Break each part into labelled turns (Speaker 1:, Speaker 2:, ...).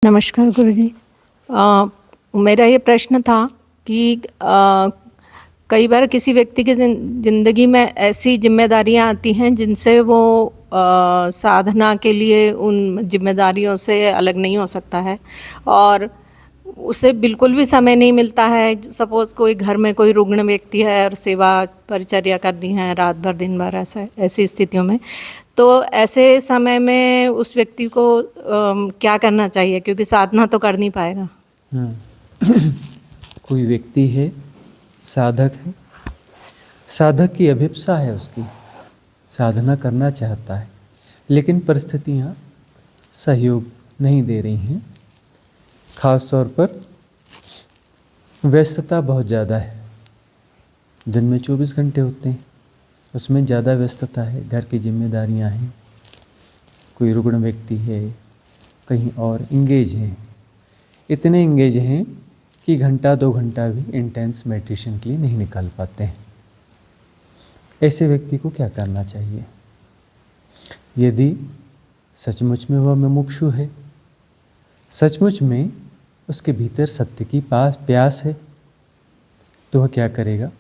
Speaker 1: नमस्कार गुरुजी। मेरा ये प्रश्न था कि कई बार किसी व्यक्ति की ज़िंदगी में ऐसी जिम्मेदारियां आती हैं जिनसे वो साधना के लिए उन जिम्मेदारियों से अलग नहीं हो सकता है और उसे बिल्कुल भी समय नहीं मिलता है। सपोज़ कोई घर में कोई रुग्ण व्यक्ति है और सेवा परिचर्या करनी है रात भर दिन भर, ऐसी स्थितियों में तो ऐसे समय में उस व्यक्ति को क्या करना चाहिए, क्योंकि साधना तो कर नहीं पाएगा।
Speaker 2: कोई व्यक्ति है, साधक है, साधक की अभिप्सा है, उसकी साधना करना चाहता है, लेकिन परिस्थितियाँ सहयोग नहीं दे रही हैं। खास तौर पर व्यस्तता बहुत ज़्यादा है। दिन में 24 घंटे होते हैं, उसमें ज़्यादा व्यस्तता है, घर की जिम्मेदारियां हैं, कोई रुग्ण व्यक्ति है, कहीं और इंगेज हैं, इतने इंगेज हैं कि घंटा 2 घंटा भी इंटेंस मेडिटेशन के लिए नहीं निकाल पाते हैं। ऐसे व्यक्ति को क्या करना चाहिए? यदि सचमुच में वह मुमुक्षु है, सचमुच में उसके भीतर सत्य की प्यास है, तो वह क्या करेगा?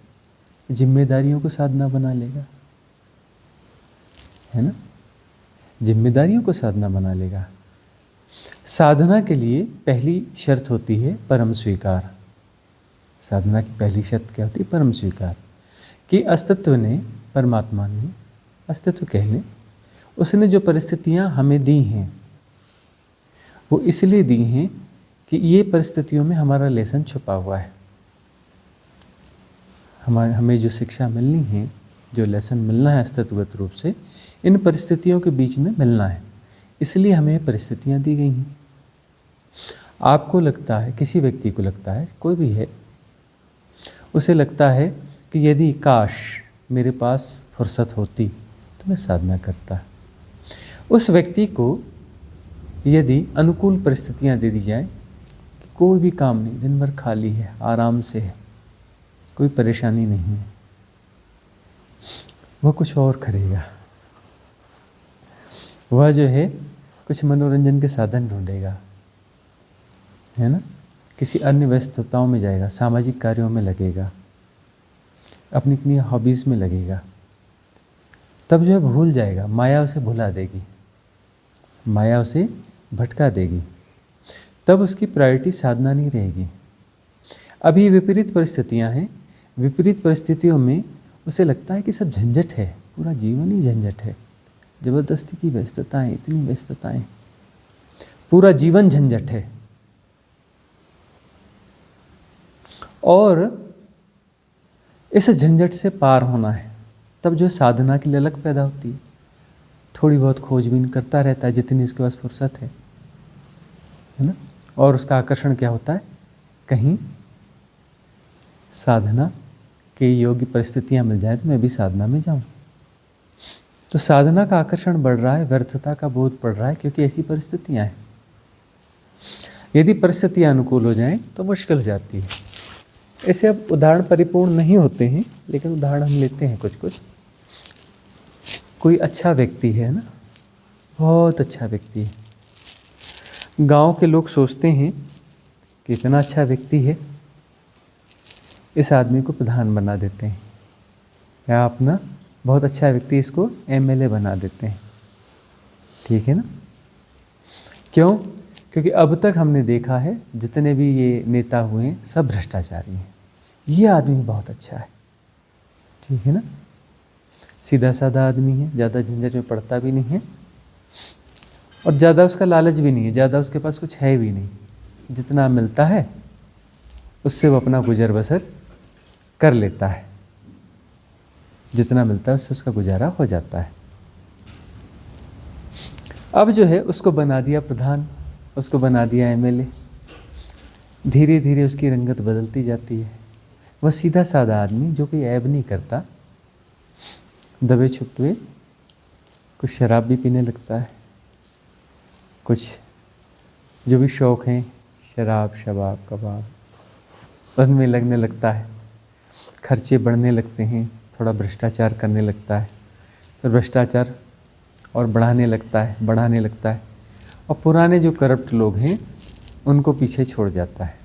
Speaker 2: जिम्मेदारियों को साधना बना लेगा, है ना? जिम्मेदारियों को साधना बना लेगा। साधना के लिए पहली शर्त होती है परम स्वीकार। साधना की पहली शर्त क्या होती है? परम स्वीकार, कि अस्तित्व ने, परमात्मा ने, अस्तित्व कह लें, उसने जो परिस्थितियां हमें दी हैं वो इसलिए दी हैं कि ये परिस्थितियों में हमारा लेसन छुपा हुआ है। हमें जो शिक्षा मिलनी है, जो लेसन मिलना है अस्तित्वगत रूप से, इन परिस्थितियों के बीच में मिलना है, इसलिए हमें परिस्थितियां दी गई हैं। आपको लगता है, किसी व्यक्ति को लगता है, कोई भी है, उसे लगता है कि यदि काश मेरे पास फुर्सत होती तो मैं साधना करता। उस व्यक्ति को यदि अनुकूल परिस्थितियां दे दी जाए कि कोई भी काम नहीं, दिन भर खाली है, आराम से है, कोई परेशानी नहीं है, वह कुछ और करेगा। वह जो है कुछ मनोरंजन के साधन ढूंढेगा, है ना? किसी अन्य व्यस्तताओं में जाएगा, सामाजिक कार्यों में लगेगा, अपनी अपनी हॉबीज़ में लगेगा। तब जो है भूल जाएगा, माया उसे भुला देगी, माया उसे भटका देगी। तब उसकी प्रायोरिटी साधना नहीं रहेगी। अभी विपरीत परिस्थितियां हैं, विपरीत परिस्थितियों में उसे लगता है कि सब झंझट है, पूरा जीवन ही झंझट है, ज़बरदस्ती की व्यस्तताएं, इतनी व्यस्तताएं, पूरा जीवन झंझट है। और इस झंझट से पार होना है, तब जो साधना की ललक पैदा होती है। थोड़ी बहुत खोजबीन करता रहता है जितनी उसके पास फुर्सत है ना? और उसका आकर्षण क्या होता है? कहीं साधना के योग्य परिस्थितियां मिल जाए तो मैं भी साधना में जाऊं। तो साधना का आकर्षण बढ़ रहा है, व्यर्थता का बोध पड़ रहा है, क्योंकि ऐसी परिस्थितियां हैं। यदि परिस्थितियां अनुकूल हो जाएं तो मुश्किल हो जाती है। ऐसे अब उदाहरण परिपूर्ण नहीं होते हैं, लेकिन उदाहरण हम लेते हैं कुछ कुछ। कोई अच्छा व्यक्ति है ना, बहुत अच्छा व्यक्ति है, गांव के लोग सोचते हैं कि इतना अच्छा व्यक्ति है, इस आदमी को प्रधान बना देते हैं, या अपना बहुत अच्छा व्यक्ति, इसको एमएलए बना देते हैं। ठीक है ना? क्यों? क्योंकि अब तक हमने देखा है जितने भी ये नेता हुए हैं सब भ्रष्टाचारी हैं। ये आदमी बहुत अच्छा है, ठीक है ना? सीधा साधा आदमी है, ज़्यादा झंझट में पड़ता भी नहीं है, और ज़्यादा उसका लालच भी नहीं है, ज़्यादा उसके पास कुछ है भी नहीं। जितना मिलता है उससे वो अपना गुजर बसर कर लेता है, जितना मिलता है उससे उसका गुजारा हो जाता है। अब जो है उसको बना दिया प्रधान, उसको बना दिया एमएलए। धीरे धीरे उसकी रंगत बदलती जाती है। वह सीधा साधा आदमी जो कोई ऐब नहीं करता, दबे छुपे कुछ शराब भी पीने लगता है, कुछ जो भी शौक़ हैं, शराब शबाब कबाब, उनमें लगने लगता है। खर्चे बढ़ने लगते हैं, थोड़ा भ्रष्टाचार करने लगता है, फिर भ्रष्टाचार और बढ़ाने लगता है। और पुराने जो करप्ट लोग हैं उनको पीछे छोड़ जाता है।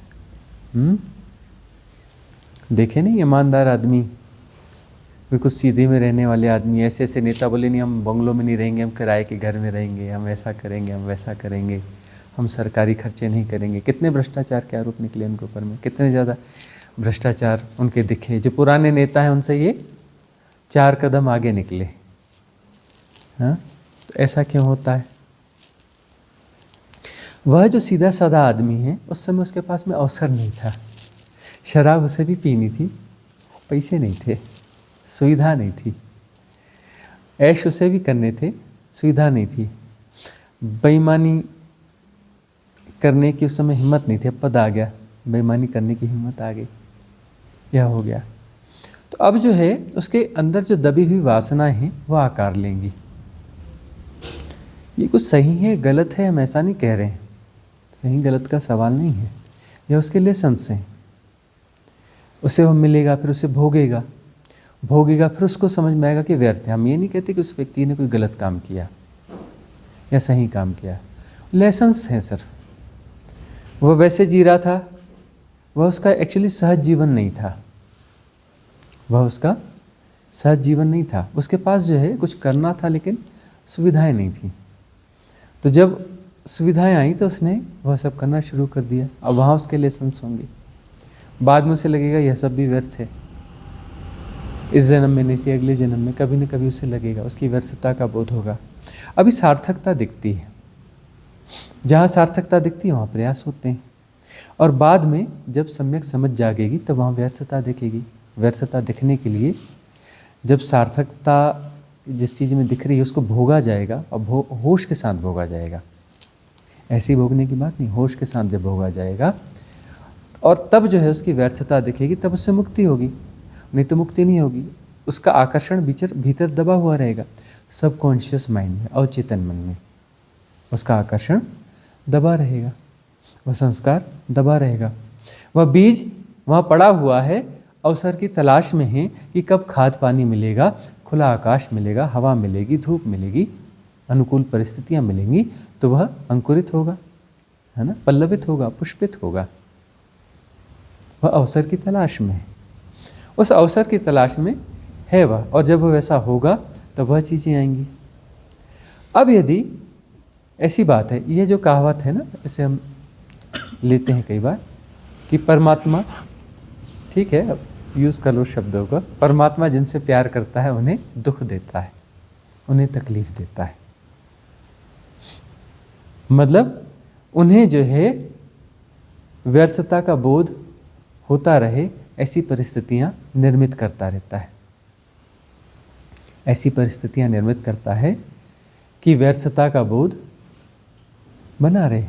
Speaker 2: देखे नहीं, ईमानदार आदमी, बिल्कुल सीधे में रहने वाले आदमी, ऐसे ऐसे नेता बोले नहीं हम बंगलों में नहीं रहेंगे, हम किराए के घर में रहेंगे, हम ऐसा करेंगे, हम वैसा करेंगे, हम सरकारी खर्चे नहीं करेंगे। कितने भ्रष्टाचार के आरोप निकले उनके ऊपर में, कितने ज़्यादा भ्रष्टाचार उनके दिखे। जो पुराने नेता हैं उनसे ये 4 कदम आगे निकले। हाँ, तो ऐसा क्यों होता है? वह जो सीधा साधा आदमी है, उस समय उसके पास में अवसर नहीं था। शराब उसे भी पीनी थी, पैसे नहीं थे, सुविधा नहीं थी। ऐश उसे भी करने थे, सुविधा नहीं थी। बेईमानी करने की उस समय हिम्मत नहीं थी, अब पद आ गया, बेईमानी करने की हिम्मत आ गई, यह हो गया। तो अब जो है उसके अंदर जो दबी हुई वासनाएं हैं वह आकार लेंगी। ये कुछ सही है गलत है हम ऐसा नहीं कह रहे हैं, सही गलत का सवाल नहीं है, यह उसके लेसन्स हैं। उसे वो मिलेगा, फिर उसे भोगेगा, फिर उसको समझ में आएगा कि व्यर्थ है। हम ये नहीं कहते कि उस व्यक्ति ने कोई गलत काम किया या सही काम किया, लेसन्स हैं सिर्फ। वह वैसे जी रहा था, वह उसका एक्चुअली सहज जीवन नहीं था, वह उसका सहज जीवन नहीं था। उसके पास जो है कुछ करना था लेकिन सुविधाएं नहीं थी। तो जब सुविधाएं आई तो उसने वह सब करना शुरू कर दिया। अब वहाँ उसके लेसन्स होंगे, बाद में उसे लगेगा यह सब भी व्यर्थ है। इस जन्म में नहीं सी अगले जन्म में कभी न कभी उसे लगेगा, उसकी व्यर्थता का बोध होगा। अभी सार्थकता दिखती है, जहाँ सार्थकता दिखती है वहाँ प्रयास होते हैं, और बाद में जब सम्यक समझ जागेगी तब वहाँ व्यर्थता दिखेगी। व्यर्थता दिखने के लिए जब सार्थकता जिस चीज़ में दिख रही है उसको भोगा जाएगा, और होश के साथ भोगा जाएगा। ऐसे ही भोगने की बात नहीं, होश के साथ जब भोगा जाएगा और तब जो है उसकी व्यर्थता दिखेगी, तब उससे मुक्ति होगी। नहीं तो मुक्ति नहीं होगी, उसका आकर्षण भीतर दबा हुआ रहेगा। सबकॉन्शियस माइंड में, अवचेतन मन में उसका आकर्षण दबा रहेगा, वह संस्कार दबा रहेगा। वह बीज वहाँ पड़ा हुआ है, अवसर की तलाश में है कि कब खाद पानी मिलेगा, खुला आकाश मिलेगा, हवा मिलेगी, धूप मिलेगी, अनुकूल परिस्थितियाँ मिलेंगी तो वह अंकुरित होगा, है ना, पल्लवित होगा, पुष्पित होगा। वह अवसर की तलाश में है, उस अवसर की तलाश में है वह, और जब वह वैसा होगा तब वह चीज़ें आएंगी। अब यदि ऐसी बात है, ये जो कहावत है ना, इसे हम लेते हैं कई बार कि परमात्मा, ठीक है अब यूज़ कर लो शब्दों का, परमात्मा जिनसे प्यार करता है उन्हें दुख देता है, उन्हें तकलीफ देता है। मतलब उन्हें जो है व्यर्थता का बोध होता रहे, ऐसी परिस्थितियां निर्मित करता रहता है। ऐसी परिस्थितियां निर्मित करता है कि व्यर्थता का बोध बना रहे,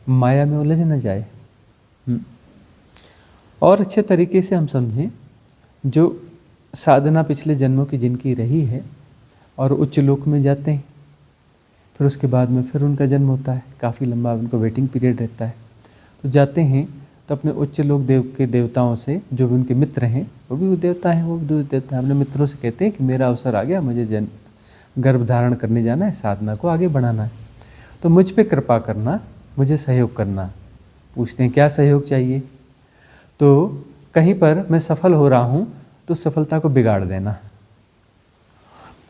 Speaker 2: माया में उलझ न जाए। और अच्छे तरीके से हम समझें, जो साधना पिछले जन्मों की जिनकी रही है और उच्च लोक में जाते हैं, फिर उसके बाद में फिर उनका जन्म होता है, काफ़ी लंबा उनको वेटिंग पीरियड रहता है। तो जाते हैं तो अपने उच्च लोक के देवताओं से, जो भी उनके मित्र हैं, वो भी देवता हैं, वो भी देवता हैं, अपने मित्रों से कहते हैं कि मेरा अवसर आ गया, मुझे गर्भ धारण करने जाना है, साधना को आगे बढ़ाना है, तो मुझ पे कृपा करना, मुझे सहयोग करना। पूछते हैं क्या सहयोग चाहिए, तो कहीं पर मैं सफल हो रहा हूँ तो सफलता को बिगाड़ देना,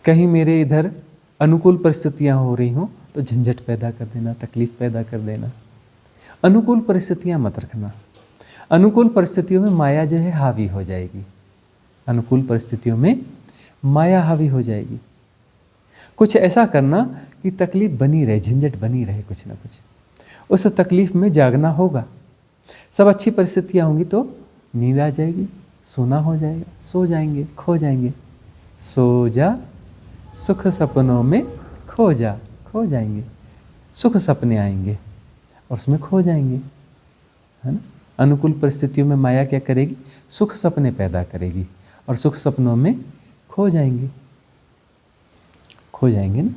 Speaker 2: कहीं मेरे इधर अनुकूल परिस्थितियाँ हो रही हों तो झंझट पैदा कर देना, तकलीफ पैदा कर देना। अनुकूल परिस्थितियाँ मत रखना, अनुकूल परिस्थितियों में माया जो है हावी हो जाएगी, अनुकूल परिस्थितियों में माया हावी हो जाएगी। कुछ ऐसा करना कि तकलीफ बनी रहे, झंझट बनी रहे, कुछ ना कुछ उस तकलीफ में जागना होगा। सब अच्छी परिस्थितियाँ होंगी तो नींद आ जाएगी, सोना हो जाएगा, सो जाएंगे, खो जाएंगे। सो जा सुख सपनों में खो जा, खो जाएंगे, सुख सपने आएंगे और उसमें खो जाएंगे, है ना। अनुकूल परिस्थितियों में माया क्या करेगी, सुख सपने पैदा करेगी और सुख सपनों में खो जाएंगे, खो जाएंगे ना।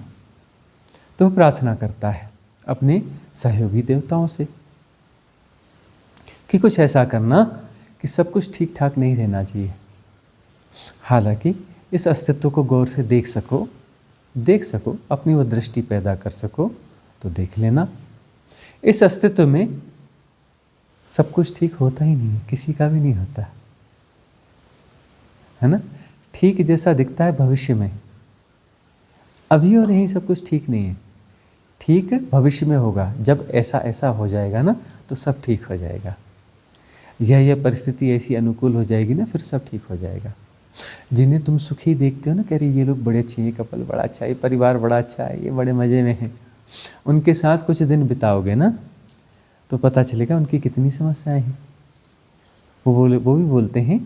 Speaker 2: तो प्रार्थना करता है अपने सहयोगी देवताओं से कि कुछ ऐसा करना कि सब कुछ ठीक ठाक नहीं रहना चाहिए। हालांकि इस अस्तित्व को गौर से देख सको, अपनी वो दृष्टि पैदा कर सको तो देख लेना। इस अस्तित्व में सब कुछ ठीक होता ही नहीं है, किसी का भी नहीं होता, है ना। ठीक जैसा दिखता है भविष्य में, अभी और यहीं सब कुछ ठीक नहीं है। ठीक भविष्य में होगा, जब ऐसा ऐसा हो जाएगा ना तो सब ठीक हो जाएगा। यह परिस्थिति ऐसी अनुकूल हो जाएगी ना, फिर सब ठीक हो जाएगा। जिन्हें तुम सुखी देखते हो ना, कह रही ये लोग बड़े अच्छे हैं, कपल बड़ा अच्छा है, परिवार बड़ा अच्छा है, ये बड़े मज़े में हैं, उनके साथ कुछ दिन बिताओगे ना तो पता चलेगा उनकी कितनी समस्याएं हैं। वो भी बोलते हैं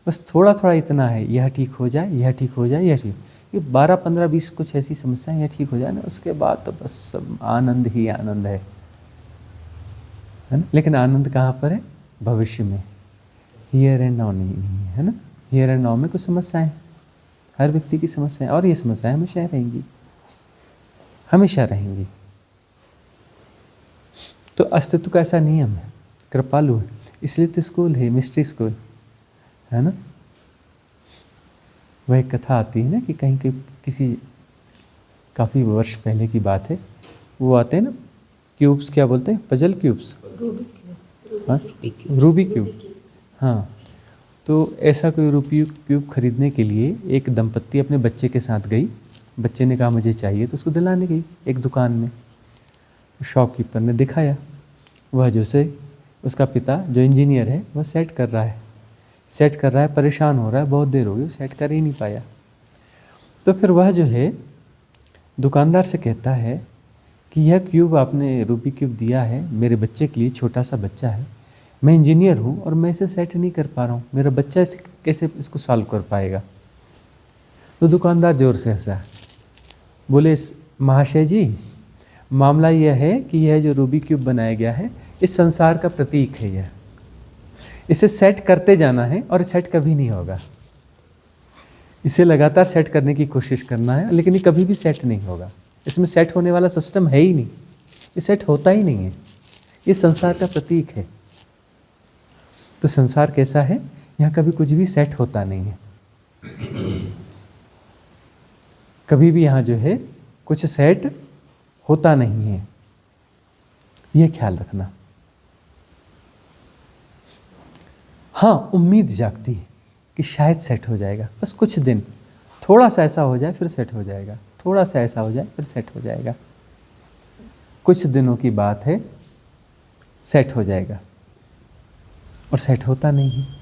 Speaker 2: बस थोड़ा थोड़ा इतना है, यह ठीक हो जाए, यह ठीक हो जाए, यह ठीक, ये 12, 15, 20 कुछ ऐसी समस्याएं यह ठीक हो जाए ना, उसके बाद तो बस सब आनंद ही आनंद है ना। लेकिन आनंद कहाँ पर है? भविष्य में, हियर एंड नाउ नहीं है ना। हियर एंड नाउ में कुछ समस्याएं, हर व्यक्ति की समस्याएं, और ये समस्याएं हमेशा रहेंगी, हमेशा रहेंगी। तो अस्तित्व का ऐसा नियम है, कृपालु है, इसलिए तो स्कूल है, मिस्ट्री स्कूल, है ना। वह एक कथा आती है ना कि कहीं के किसी काफ़ी वर्ष पहले की बात है, वो आते हैं ना क्यूब्स, क्या बोलते हैं, पजल क्यूब्स, रूबी क्यूब, हाँ। तो ऐसा कोई रूबी क्यूब खरीदने के लिए एक दंपत्ति अपने बच्चे के साथ गई। बच्चे ने कहा मुझे चाहिए, तो उसको दिलाने गई एक दुकान में। शॉपकीपर ने दिखाया, वह जो से उसका पिता जो इंजीनियर है वह सेट कर रहा है, परेशान हो रहा है, बहुत देर हो गई, सेट कर ही नहीं पाया। तो फिर वह जो है दुकानदार से कहता है कि यह क्यूब आपने रूबी क्यूब दिया है मेरे बच्चे के लिए, छोटा सा बच्चा है, मैं इंजीनियर हूँ और मैं इसे सेट नहीं कर पा रहा हूँ, मेरा बच्चा इसे कैसे इसको सॉल्व कर पाएगा। तो दुकानदार जोर से हंसा, बोले महाशय जी, मामला यह है कि यह जो रूबी क्यूब बनाया गया है इस संसार का प्रतीक है, यह इसे सेट करते जाना है और सेट कभी नहीं होगा। इसे लगातार सेट करने की कोशिश करना है, लेकिन ये कभी भी सेट नहीं होगा। इसमें सेट होने वाला सिस्टम है ही नहीं, ये सेट होता ही नहीं है, ये संसार का प्रतीक है। तो संसार कैसा है? यहाँ कभी कुछ भी सेट होता नहीं है, कभी भी यहाँ जो है कुछ सेट होता नहीं है, यह ख्याल रखना। हाँ, उम्मीद जागती है कि शायद सेट हो जाएगा, बस कुछ दिन, थोड़ा सा ऐसा हो जाए फिर सेट हो जाएगा, थोड़ा सा ऐसा हो जाए फिर सेट हो जाएगा, कुछ दिनों की बात है, सेट हो जाएगा, और सेट होता नहीं है।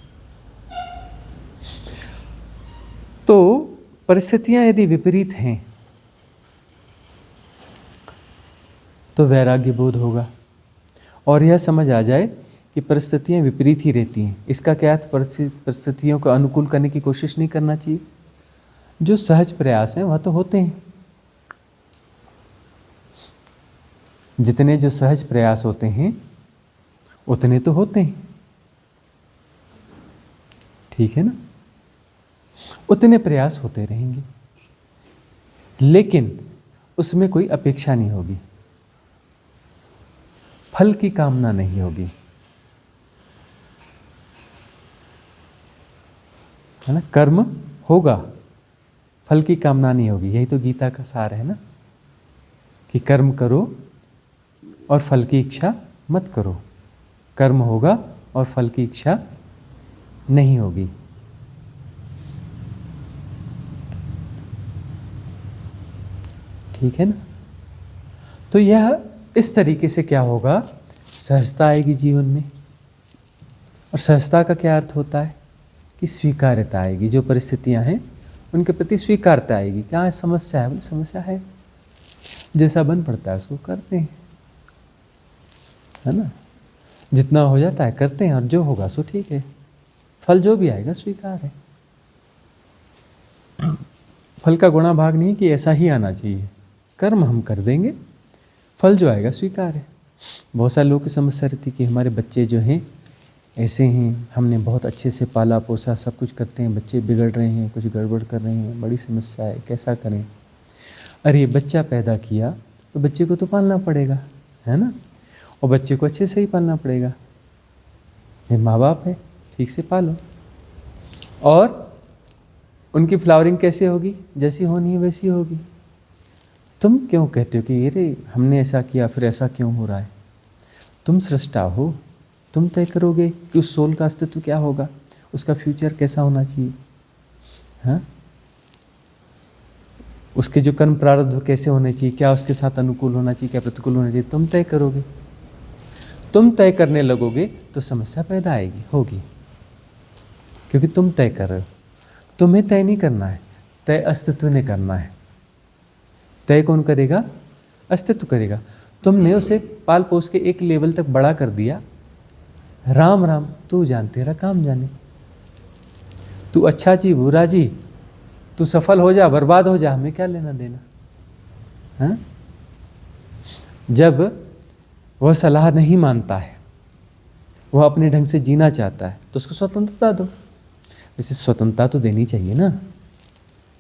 Speaker 2: तो परिस्थितियां यदि विपरीत हैं तो वैराग्य बोध होगा, और यह समझ आ जाए कि परिस्थितियां विपरीत ही रहती हैं। इसका क्या अर्थ? परिस्थितियों को अनुकूल करने की कोशिश नहीं करना चाहिए। जो सहज प्रयास हैं वह तो होते हैं, जितने जो सहज प्रयास होते हैं उतने तो होते हैं, ठीक है ना। उतने प्रयास होते रहेंगे, लेकिन उसमें कोई अपेक्षा नहीं होगी, फल की कामना नहीं होगी, है ना। कर्म होगा, फल की कामना नहीं होगी। यही तो गीता का सार है ना, कि कर्म करो और फल की इच्छा मत करो। कर्म होगा और फल की इच्छा नहीं होगी। ठीक है ना। तो यह इस तरीके से क्या होगा, सहजता आएगी जीवन में। और सहजता का क्या अर्थ होता है कि स्वीकार्यता आएगी। जो परिस्थितियां हैं उनके प्रति स्वीकारता आएगी। क्या है? समस्या है, बोले समस्या है, जैसा बन पड़ता है उसको करते हैं, है ना। जितना हो जाता है करते हैं, और जो होगा सो ठीक है, फल जो भी आएगा स्वीकार है। फल का गुणा भाग नहीं कि ऐसा ही आना चाहिए, कर्म हम कर देंगे, फल जो आएगा स्वीकार है। बहुत सारे लोगों की समस्या रहती कि हमारे बच्चे जो हैं ऐसे हैं, हमने बहुत अच्छे से पाला पोसा, सब कुछ करते हैं, बच्चे बिगड़ रहे हैं, कुछ गड़बड़ कर रहे हैं, बड़ी समस्या है, कैसा करें। अरे बच्चा पैदा किया तो बच्चे को तो पालना पड़ेगा, है ना, और बच्चे को अच्छे से ही पालना पड़ेगा। ये माँ बाप है, ठीक से पालो। और उनकी फ्लावरिंग कैसे होगी? जैसी होनी है वैसी होगी। तुम क्यों कहते हो कि अरे हमने ऐसा किया फिर ऐसा क्यों हो रहा है? तुम सृष्टा हो, तुम तय करोगे कि उस सोल का अस्तित्व क्या होगा, उसका फ्यूचर कैसा होना चाहिए, हाँ, उसके जो कर्म प्रारब्ध कैसे होने चाहिए, क्या उसके साथ अनुकूल होना चाहिए, क्या प्रतिकूल होना चाहिए, तुम तय करोगे। तुम तय करने लगोगे तो समस्या पैदा आएगी, होगी, क्योंकि तुम तय कर रहे हो। तुम्हें तय नहीं करना है, तय अस्तित्व ने करना है। तय कौन करेगा? अस्तित्व करेगा। तुमने उसे पाल पोस के एक लेवल तक बड़ा कर दिया। राम राम, तू जान तेरा काम जाने, तू अच्छा जी बुरा जी, तू सफल हो जा बर्बाद हो जा, हमें क्या लेना देना, हाँ? जब वह सलाह नहीं मानता है, वह अपने ढंग से जीना चाहता है, तो उसको स्वतंत्रता दो। वैसे स्वतंत्रता तो देनी चाहिए ना,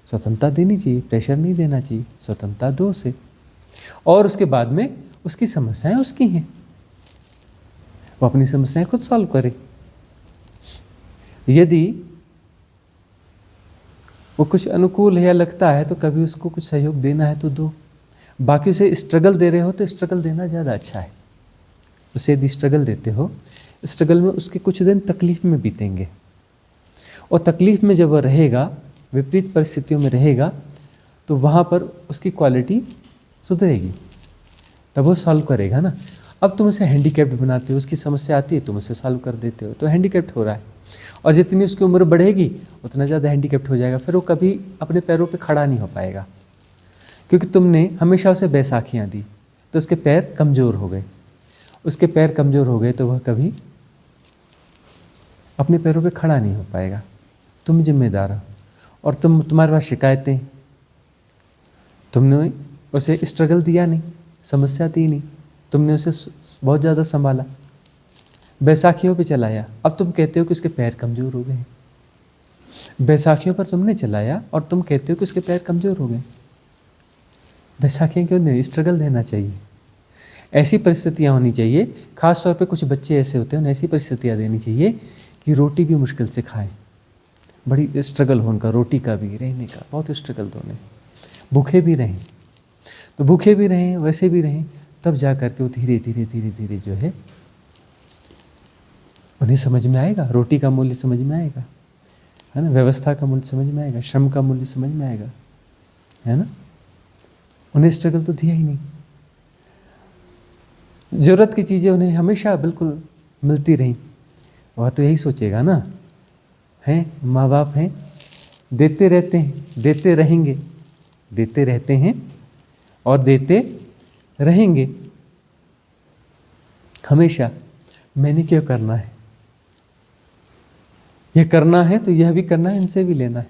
Speaker 2: स्वतंत्रता देनी चाहिए, प्रेशर नहीं देना चाहिए, स्वतंत्रता दो उसे। और उसके बाद में उसकी समस्याएं उसकी हैं, वो अपनी समस्याएं खुद सॉल्व करे। यदि वो कुछ अनुकूल है या लगता है तो कभी उसको कुछ सहयोग देना है तो दो। बाकी उसे स्ट्रगल दे रहे हो तो स्ट्रगल देना ज़्यादा अच्छा है। उसे यदि स्ट्रगल देते हो, स्ट्रगल में उसके कुछ दिन तकलीफ में बीतेंगे, और तकलीफ में जब वह रहेगा, विपरीत परिस्थितियों में रहेगा, तो वहाँ पर उसकी क्वालिटी सुधरेगी, तब वो सॉल्व करेगा ना। अब तुम उसे हैंडीकैप्ड बनाते हो, उसकी समस्या आती है तुम उसे सॉल्व कर देते हो, तो हैंडीकैप्ड हो रहा है। और जितनी उसकी उम्र बढ़ेगी उतना ज़्यादा हैंडीकैप्ड हो जाएगा, फिर वो कभी अपने पैरों पे खड़ा नहीं हो पाएगा, क्योंकि तुमने हमेशा उसे बैसाखियाँ दी, तो उसके पैर कमज़ोर हो गए। उसके पैर कमज़ोर हो गए तो वह कभी अपने पैरों पे खड़ा नहीं हो पाएगा। तुम जिम्मेदार हो, और तुम्हारे पास शिकायतें, तुमने उसे स्ट्रगल दिया नहीं, समस्या दी नहीं, तुमने उसे बहुत ज़्यादा संभाला, बैसाखियों पे चलाया। अब तुम कहते हो कि उसके पैर कमज़ोर हो गए। बैसाखियों पर तुमने चलाया और तुम कहते हो कि उसके पैर कमज़ोर हो गए। बैसाखियाँ क्यों देनी? स्ट्रगल देना चाहिए। ऐसी परिस्थितियाँ होनी चाहिए, ख़ास तौर पे कुछ बच्चे ऐसे होते हैं, उन्हें ऐसी परिस्थितियाँ देनी चाहिए कि रोटी भी मुश्किल से खाएं, बड़ी स्ट्रगल हो उनका, रोटी का भी, रहने का बहुत स्ट्रगल तो उन्हें, भूखे भी रहें, तो भूखे भी रहें, वैसे भी रहें, तब जा कर के वो धीरे धीरे धीरे धीरे जो है उन्हें समझ में आएगा, रोटी का मूल्य समझ में आएगा, है ना, व्यवस्था का मूल्य समझ में आएगा, श्रम का मूल्य समझ में आएगा, है ना। उन्हें स्ट्रगल तो दिया ही नहीं, ज़रूरत की चीज़ें उन्हें हमेशा बिल्कुल मिलती रहीं, वह तो यही सोचेगा ना, हैं माँ बाप हैं, देते रहते हैं, देते रहेंगे, देते रहते हैं और देते रहेंगे हमेशा। मैंने क्यों करना है, यह करना है तो यह भी करना है, इनसे भी लेना है।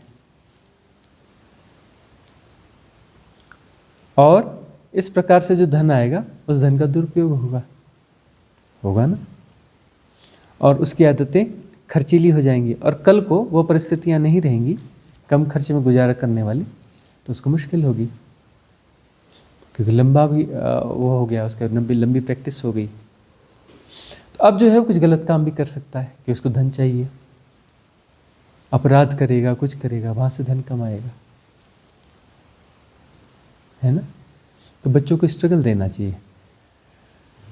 Speaker 2: और इस प्रकार से जो धन आएगा उस धन का दुरुपयोग होगा ना, और उसकी आदतें खर्चीली हो जाएंगी, और कल को वो परिस्थितियां नहीं रहेंगी कम खर्च में गुजारा करने वाली, तो उसको मुश्किल होगी, क्योंकि लंबा भी वो हो गया, उसका लंबी प्रैक्टिस हो गई। तो अब जो है कुछ गलत काम भी कर सकता है कि उसको धन चाहिए, अपराध करेगा, कुछ करेगा, वहाँ से धन कमाएगा, है ना। तो बच्चों को स्ट्रगल देना चाहिए।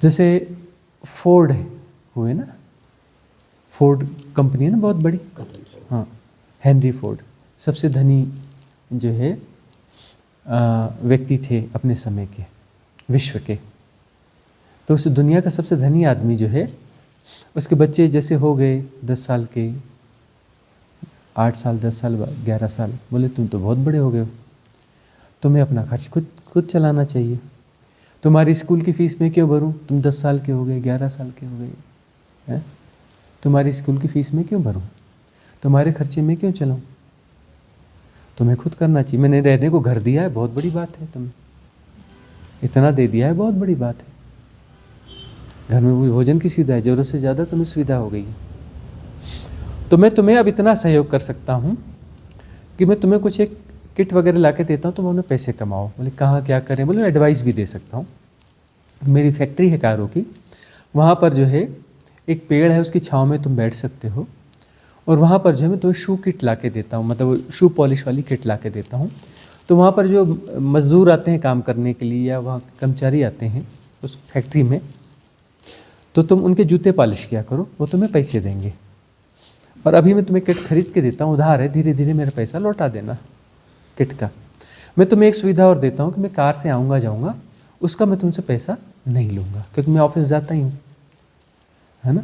Speaker 2: जैसे फोर्ड हुए ना, फोर्ड कंपनी है ना बहुत बड़ी, हाँ, हेनरी फोर्ड सबसे धनी जो है व्यक्ति थे अपने समय के, विश्व के। तो उस दुनिया का सबसे धनी आदमी जो है, उसके बच्चे जैसे हो गए 10 साल के, 8 साल, 10 साल, 11 साल, बोले तुम तो बहुत बड़े हो गए हो, तुम्हें अपना खर्च खुद चलाना चाहिए, तुम्हारी स्कूल की फ़ीस में क्यों भरूं, तुम 10 साल के हो गए, 11 साल के हो गए हैं, तुम्हारी स्कूल की फ़ीस में क्यों भरूं, तुम्हारे खर्चे में क्यों चलाऊं, तुम्हें खुद करना चाहिए। मैंने रहने को घर दिया है, बहुत बड़ी बात है, तुम्हें इतना दे दिया है, बहुत बड़ी बात है, घर में भोजन की सुविधा है, ज़रूरत से ज़्यादा तुम्हें सुविधा हो गई है, तो मैं तुम्हें अब इतना सहयोग कर सकता हूँ कि मैं तुम्हें कुछ एक किट वगैरह ला के देता हूँ, तुम उन्हें पैसे कमाओ। बोले कहाँ क्या करें, बोले एडवाइस भी दे सकता हूँ। मेरी फैक्ट्री है कारों की, वहाँ पर जो है एक पेड़ है, उसकी छाँव में तुम बैठ सकते हो, और वहाँ पर जो है मैं तुम्हें शू किट ला के देता हूँ, मतलब शू पॉलिश वाली किट ला के देता हूँ। तो वहाँ पर जो मज़दूर आते हैं काम करने के लिए, या वहाँ कर्मचारी आते हैं उस फैक्ट्री में, तो तुम उनके जूते पॉलिश किया करो, वो तुम्हें पैसे देंगे। और अभी मैं तुम्हें किट खरीद के देता हूँ, उधार है, धीरे धीरे मेरा पैसा लौटा देना किट का। मैं तुम्हें एक सुविधा और देता हूँ कि मैं कार से आऊँगा जाऊँगा, उसका मैं तुमसे पैसा नहीं लूँगा, क्योंकि मैं ऑफिस जाता ही हूँ, है ना।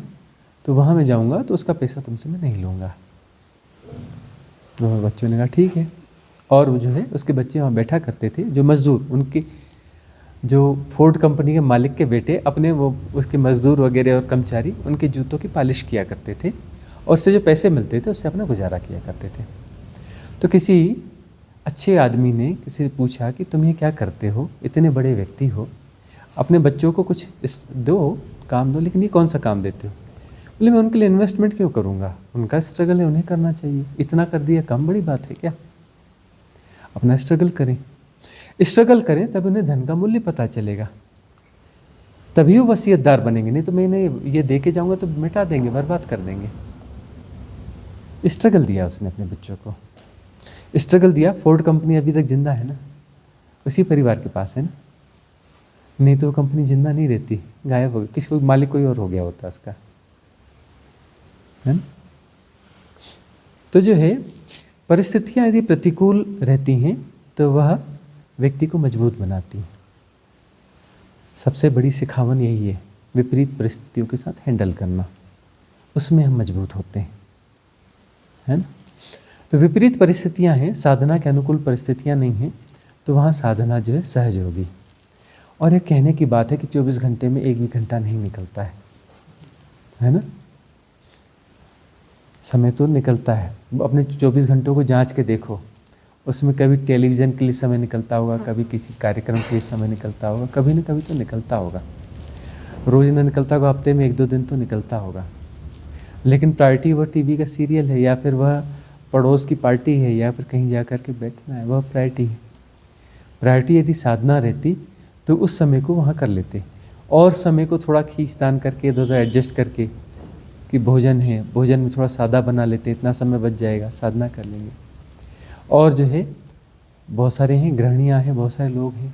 Speaker 2: तो वहाँ मैं जाऊँगा तो उसका पैसा तुमसे मैं नहीं लूँगा। तो बच्चों ने कहा ठीक है। और वो जो है उसके बच्चे वहाँ बैठा करते थे, जो मज़दूर, उनके जो फोर्ड कंपनी के मालिक के बेटे अपने वो उसके मज़दूर वगैरह और कर्मचारी उनके जूतों की पॉलिश किया करते थे, और उससे जो पैसे मिलते थे उससे अपना गुजारा किया करते थे। तो किसी अच्छे आदमी ने किसी ने पूछा कि तुम ये क्या करते हो, इतने बड़े व्यक्ति हो, अपने बच्चों को कुछ दो, काम दो, लेकिन ये कौन सा काम देते हो। बोले मैं उनके लिए इन्वेस्टमेंट क्यों करूँगा, उनका स्ट्रगल है, उन्हें करना चाहिए, इतना कर दिया कम बड़ी बात है क्या। अपना स्ट्रगल करें, स्ट्रगल करें, तब उन्हें धन का मूल्य पता चलेगा, तभी वो वसीयतदार बनेंगे। नहीं तो मैं इन्हें ये दे के जाऊँगा तो मिटा देंगे, बर्बाद कर देंगे। स्ट्रगल दिया उसने अपने बच्चों को, स्ट्रगल दिया। फोर्ड कंपनी अभी तक जिंदा है ना, उसी परिवार के पास है ना, नहीं तो वो कंपनी जिंदा नहीं रहती, गायब हो गई, किसी को मालिक कोई और हो गया होता उसका, है ना। तो जो है परिस्थितियाँ यदि प्रतिकूल रहती हैं तो वह व्यक्ति को मजबूत बनाती हैं। सबसे बड़ी सिखावन यही है, विपरीत परिस्थितियों के साथ हैंडल करना, उसमें हम मजबूत होते हैं, है ना। तो विपरीत परिस्थितियां हैं, साधना के अनुकूल परिस्थितियां नहीं हैं, तो वहाँ साधना जो है सहज होगी। और ये कहने की बात है कि 24 घंटे में एक भी घंटा नहीं निकलता है ना। समय तो निकलता है, अपने 24 घंटों को जांच के देखो, उसमें कभी टेलीविज़न के लिए समय निकलता होगा, कभी किसी कार्यक्रम के लिए समय निकलता होगा, कभी न कभी तो निकलता होगा। रोज़ न निकलता होगा, हफ्ते में 1-2 दिन तो निकलता होगा, लेकिन प्रायोरिटी वह टीवी का सीरियल है, या फिर वह पड़ोस की पार्टी है, या फिर कहीं जा कर के बैठना है, वह प्रायोरिटी है। प्रायोरिटी यदि साधना रहती तो उस समय को वहाँ कर लेते, और समय को थोड़ा खींचतान करके इधर उधर एडजस्ट करके कि भोजन है, भोजन में थोड़ा सादा बना लेते, इतना समय बच जाएगा, साधना कर लेंगे। और जो है बहुत सारे हैं, गृहिणियाँ हैं, बहुत सारे लोग हैं,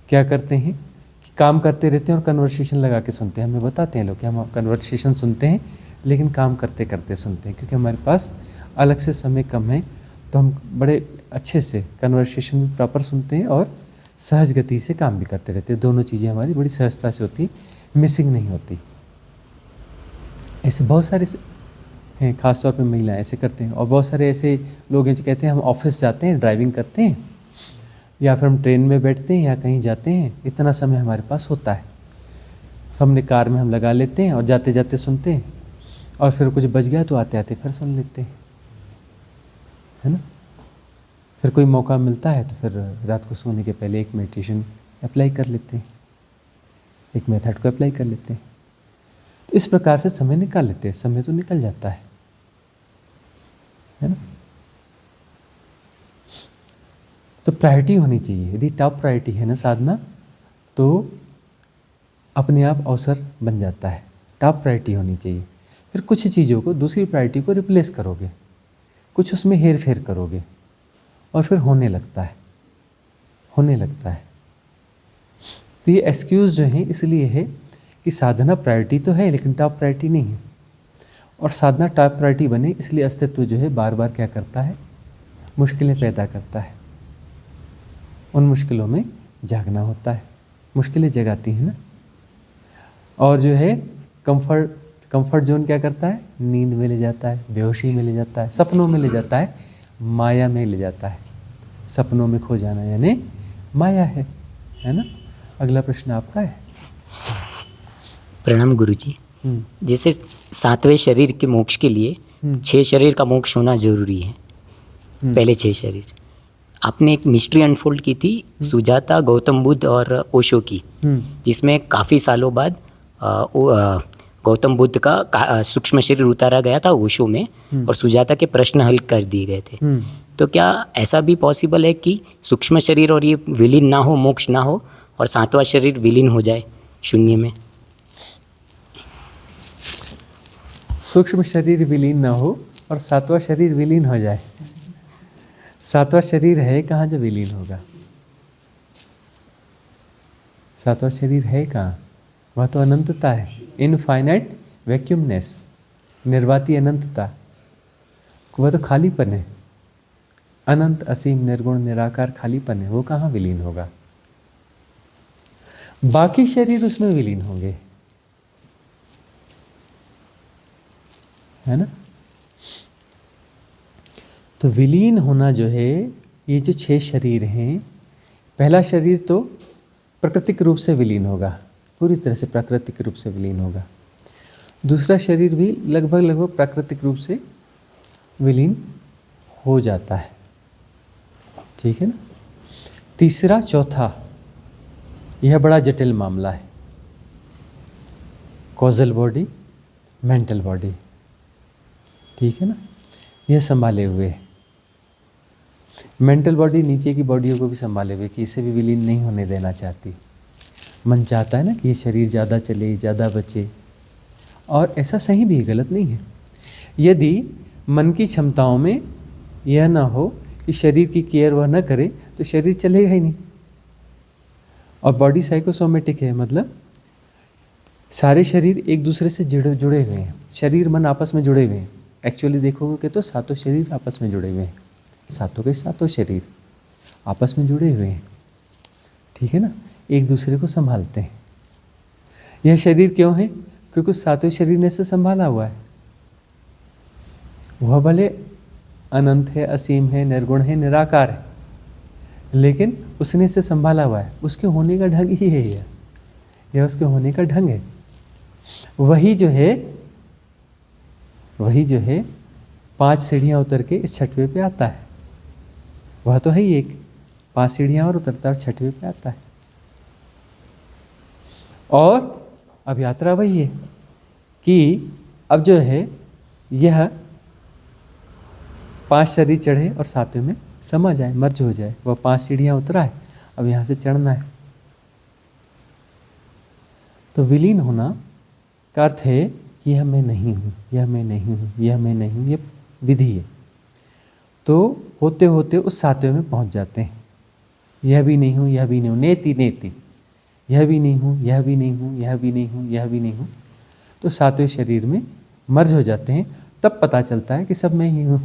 Speaker 2: क्या करते हैं कि काम करते रहते हैं और कन्वर्सेशन लगा के सुनते हैं। हमें बताते हैं लोग कि हम कन्वर्सेशन सुनते हैं, लेकिन काम करते करते सुनते हैं, क्योंकि हमारे पास अलग से समय कम है, तो हम बड़े अच्छे से कन्वर्सेशन भी प्रॉपर सुनते हैं और सहज गति से काम भी करते रहते हैं। दोनों चीज़ें हमारी बड़ी सहजता से होती, मिसिंग नहीं होती। ऐसे बहुत सारे हैं, ख़ासतौर पे महिलाएं ऐसे करते हैं, और बहुत सारे ऐसे लोग हैं जो कहते हैं हम ऑफिस जाते हैं, ड्राइविंग करते हैं, या फिर हम ट्रेन में बैठते हैं या कहीं जाते हैं, इतना समय हमारे पास होता है, हमने कार में हम लगा लेते हैं और जाते जाते सुनते हैं, और फिर कुछ बच गया तो आते आते फिर सुन लेते हैं, है ना। फिर कोई मौका मिलता है तो फिर रात को सोने के पहले एक मेडिटेशन अप्लाई कर लेते हैं, एक मेथड को अप्लाई कर लेते हैं। तो इस प्रकार से समय निकाल लेते हैं, समय तो निकल जाता है ना। तो प्रायोरिटी होनी चाहिए, यदि टॉप प्रायोरिटी है ना साधना, तो अपने आप अवसर बन जाता है। टॉप प्रायोरिटी होनी चाहिए, फिर कुछ चीज़ों को दूसरी प्रायोरिटी को रिप्लेस करोगे, कुछ उसमें हेर फेर करोगे, और फिर होने लगता है, होने लगता है। तो ये एक्सक्यूज़ जो है इसलिए है कि साधना प्रायोरिटी तो है लेकिन टॉप प्रायोरिटी नहीं है, और साधना टॉप प्रायोरिटी बने इसलिए अस्तित्व जो है बार बार क्या करता है, मुश्किलें पैदा करता है। उन मुश्किलों में जागना होता है, मुश्किलें जगाती हैं ना। और जो है कंफर्ट जोन क्या करता है, नींद में ले जाता है, बेहोशी में ले जाता है, सपनों में ले जाता है, माया में ले जाता है। सपनों में खो जाना यानी माया है ना। अगला प्रश्न आपका है।
Speaker 3: प्रणाम गुरुजी। जैसे 7वें शरीर के मोक्ष के लिए 6 शरीर का मोक्ष होना जरूरी है, पहले 6 शरीर। आपने एक मिस्ट्री अनफोल्ड की थी सुजाता, गौतम बुद्ध और ओशो की, जिसमें काफ़ी सालों बाद गौतम बुद्ध का सूक्ष्म शरीर उतारा गया था ओशो में, और सुजाता के प्रश्न हल कर दिए गए थे। तो क्या ऐसा भी पॉसिबल है कि सूक्ष्म शरीर और ये विलीन ना हो, मोक्ष ना हो, और 7वां शरीर विलीन हो जाए शून्य में?
Speaker 2: सूक्ष्म शरीर विलीन ना हो और 7वां शरीर विलीन हो जाए। 7वां शरीर है कहाँ जो विलीन होगा? 7वां शरीर है कहाँ? वह तो अनंतता है। इनफाइनाइट वैक्यूमनेस, निर्वाती अनंतता, वह तो खालीपन है, अनंत असीम निर्गुण निराकार खालीपन है, वो कहाँ विलीन होगा? बाकी शरीर उसमें विलीन होंगे, है ना। तो विलीन होना जो है, ये जो 6 शरीर हैं, पहला शरीर तो प्राकृतिक रूप से विलीन होगा, पूरी तरह से प्राकृतिक रूप से विलीन होगा। दूसरा शरीर भी लगभग प्राकृतिक रूप से विलीन हो जाता है, ठीक है ना। तीसरा, चौथा, यह बड़ा जटिल मामला है, कॉजल बॉडी, मेंटल बॉडी, ठीक है ना, यह संभाले हुए है। मेंटल बॉडी नीचे की बॉडियों को भी संभाले हुए कि इसे भी विलीन नहीं होने देना चाहती। मन चाहता है ना कि ये शरीर ज़्यादा चले, ज़्यादा बचे, और ऐसा सही भी, गलत नहीं है। यदि मन की क्षमताओं में यह ना हो कि शरीर की केयर वह न करे तो शरीर चलेगा ही नहीं। और बॉडी साइकोसोमेटिक है, मतलब सारे शरीर एक दूसरे से जुड़े हुए हैं, शरीर मन आपस में जुड़े हुए हैं। एक्चुअली देखोगे कि तो सातों शरीर आपस में जुड़े हुए हैं, सातों के सातों शरीर आपस में जुड़े हुए हैं, ठीक है ना, एक दूसरे को संभालते हैं। यह शरीर क्यों है? क्योंकि सातवें शरीर ने से संभाला हुआ है। वह भले अनंत है, असीम है, निर्गुण है, निराकार है, लेकिन उसने इसे संभाला हुआ है। उसके होने का ढंग ही है यह उसके होने का ढंग है। वही जो है 5 सीढ़ियाँ उतर के इस 6वें पे आता है। वह तो है ही एक, 5 सीढ़ियाँ और उतरता है और 6वें पे आता है। और अब यात्रा वही है कि अब जो है यह 5 शरीर चढ़े और 7वें में समा जाए, मर्ज हो जाए। वह 5 सीढ़ियाँ उतरा है, अब यहाँ से चढ़ना है। तो विलीन होना का अर्थ है यह मैं नहीं हूँ, यह मैं नहीं हूँ, यह मैं नहीं हूँ, यह विधि है। तो होते होते उस 7वें में पहुँच जाते हैं। यह भी नहीं हूँ, यह भी नहीं हूँ, नेति नेति, यह भी नहीं हूँ, यह भी नहीं हूँ, यह भी नहीं हूँ, यह भी नहीं हूँ। तो 7वें शरीर में मर्ज हो जाते हैं। तब पता चलता है कि सब मैं ही हूँ।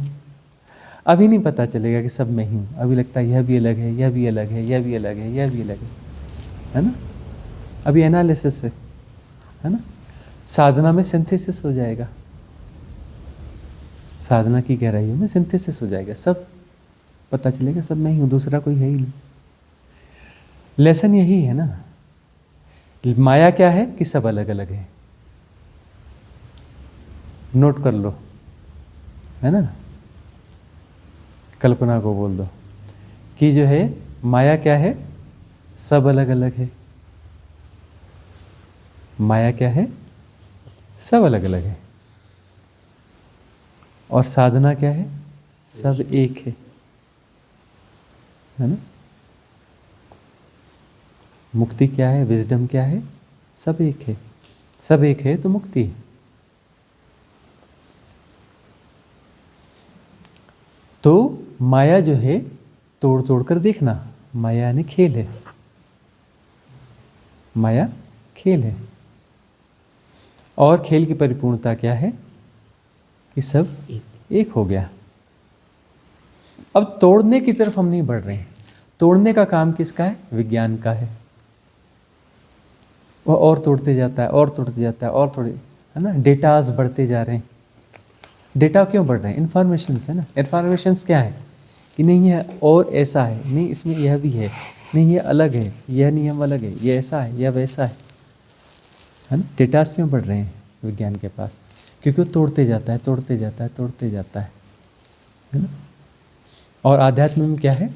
Speaker 2: अभी नहीं पता चलेगा कि सब मैं ही हूँ, अभी लगता है यह भी अलग है, यह भी अलग है, यह भी अलग है, यह भी अलग है ना। अभी एनालिसिस है ना। साधना में सिंथेसिस हो जाएगा, साधना की गहराइयों में सिंथेसिस हो जाएगा, सब पता चलेगा सब मैं ही हूँ, दूसरा कोई है ही नहीं। लेसन यही है ना। माया क्या है कि सब अलग अलग है, नोट कर लो, है ना। कल्पना को बोल दो कि जो है माया क्या है, सब अलग अलग है। माया क्या है, सब अलग अलग है। और साधना क्या है, सब एक है ना। मुक्ति क्या है, विजडम क्या है, सब एक है। सब एक है तो मुक्ति है। तो माया जो है तोड़ तोड़ कर देखना, माया यानी खेल है, माया खेल है। और खेल की परिपूर्णता क्या है कि सब एक हो गया। अब तोड़ने की तरफ हम नहीं बढ़ रहे हैं। तोड़ने का काम किसका है, विज्ञान का है। वह और तोड़ते जाता है, और तोड़ते जाता है, और थोड़े, है ना। डेटाज बढ़ते जा रहे हैं। डेटा क्यों बढ़ रहे हैं, इन्फॉर्मेशंस है ना। इन्फॉर्मेशंस क्या है कि नहीं है और ऐसा है, नहीं इसमें यह भी है, नहीं ये अलग है, यह नियम अलग है, ये ऐसा है, यह वैसा है ना। डेटास क्यों बढ़ रहे हैं विज्ञान के पास, क्योंकि वो तोड़ते जाता है, तोड़ते जाता है, तोड़ते जाता है ना। और आध्यात्म में क्या है,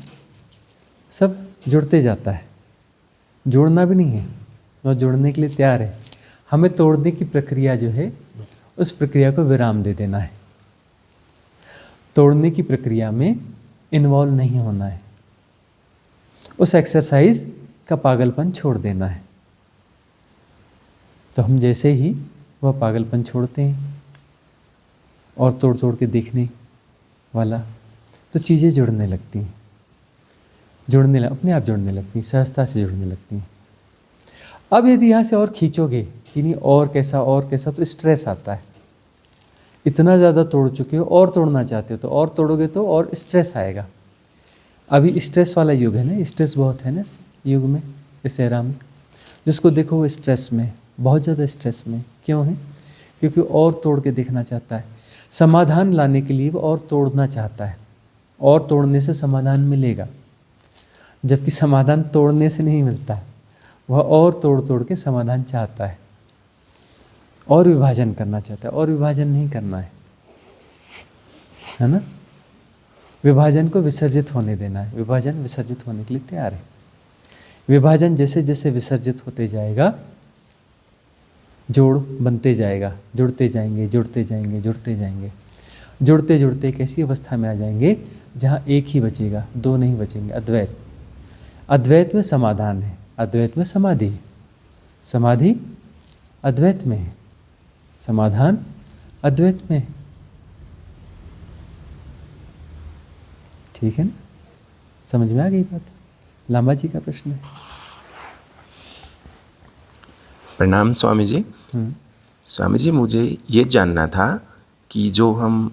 Speaker 2: सब जुड़ते जाता है। जोड़ना भी नहीं है, वो जुड़ने के लिए तैयार है। हमें तोड़ने की प्रक्रिया जो है, उस प्रक्रिया को विराम दे देना है। तोड़ने की प्रक्रिया में इन्वॉल्व नहीं होना है। उस एक्सरसाइज का पागलपन छोड़ देना है। तो हम जैसे ही वह पागलपन छोड़ते हैं और तोड़ तोड़ के देखने वाला, तो चीज़ें जुड़ने लगती हैं, अपने आप जुड़ने लगती हैं, सहजता से जुड़ने लगती हैं। अब यदि यहाँ से और खींचोगे कि नहीं और कैसा, तो स्ट्रेस आता है। इतना ज़्यादा तोड़ चुके हो और तोड़ना चाहते हो तो और तोड़ोगे तो और स्ट्रेस आएगा। अभी स्ट्रेस वाला युग है ना, स्ट्रेस बहुत है ना इस युग में, इस एरा में। जिसको देखो वो स्ट्रेस में, बहुत ज़्यादा स्ट्रेस में। क्यों है? क्योंकि और तोड़ के देखना चाहता है। समाधान लाने के लिए वो और तोड़ना चाहता है, और तोड़ने से समाधान मिलेगा, जबकि समाधान तोड़ने से नहीं मिलता। वह और तोड़ तोड़ के समाधान चाहता है, और विभाजन करना चाहता है, और विभाजन नहीं करना है ना। विभाजन को विसर्जित होने देना है। विभाजन विसर्जित होने के लिए तैयार है। विभाजन जैसे जैसे विसर्जित होते जाएगा, जोड़ बनते जाएगा, जुड़ते जाएंगे, जुड़ते जाएंगे, जुड़ते जाएंगे, जुड़ते जुड़ते एक ऐसी अवस्था में आ जाएंगे जहाँ एक ही बचेगा, दो नहीं बचेंगे। अद्वैत। अद्वैत में समाधान है, अद्वैत में समाधि है। समाधि अद्वैत में है, समाधान अद्वैत में है। ठीक है ना? समझ में आ गई बात? लांबा जी का प्रश्न है।
Speaker 4: प्रणाम स्वामी जी। स्वामी जी, मुझे ये जानना था कि जो हम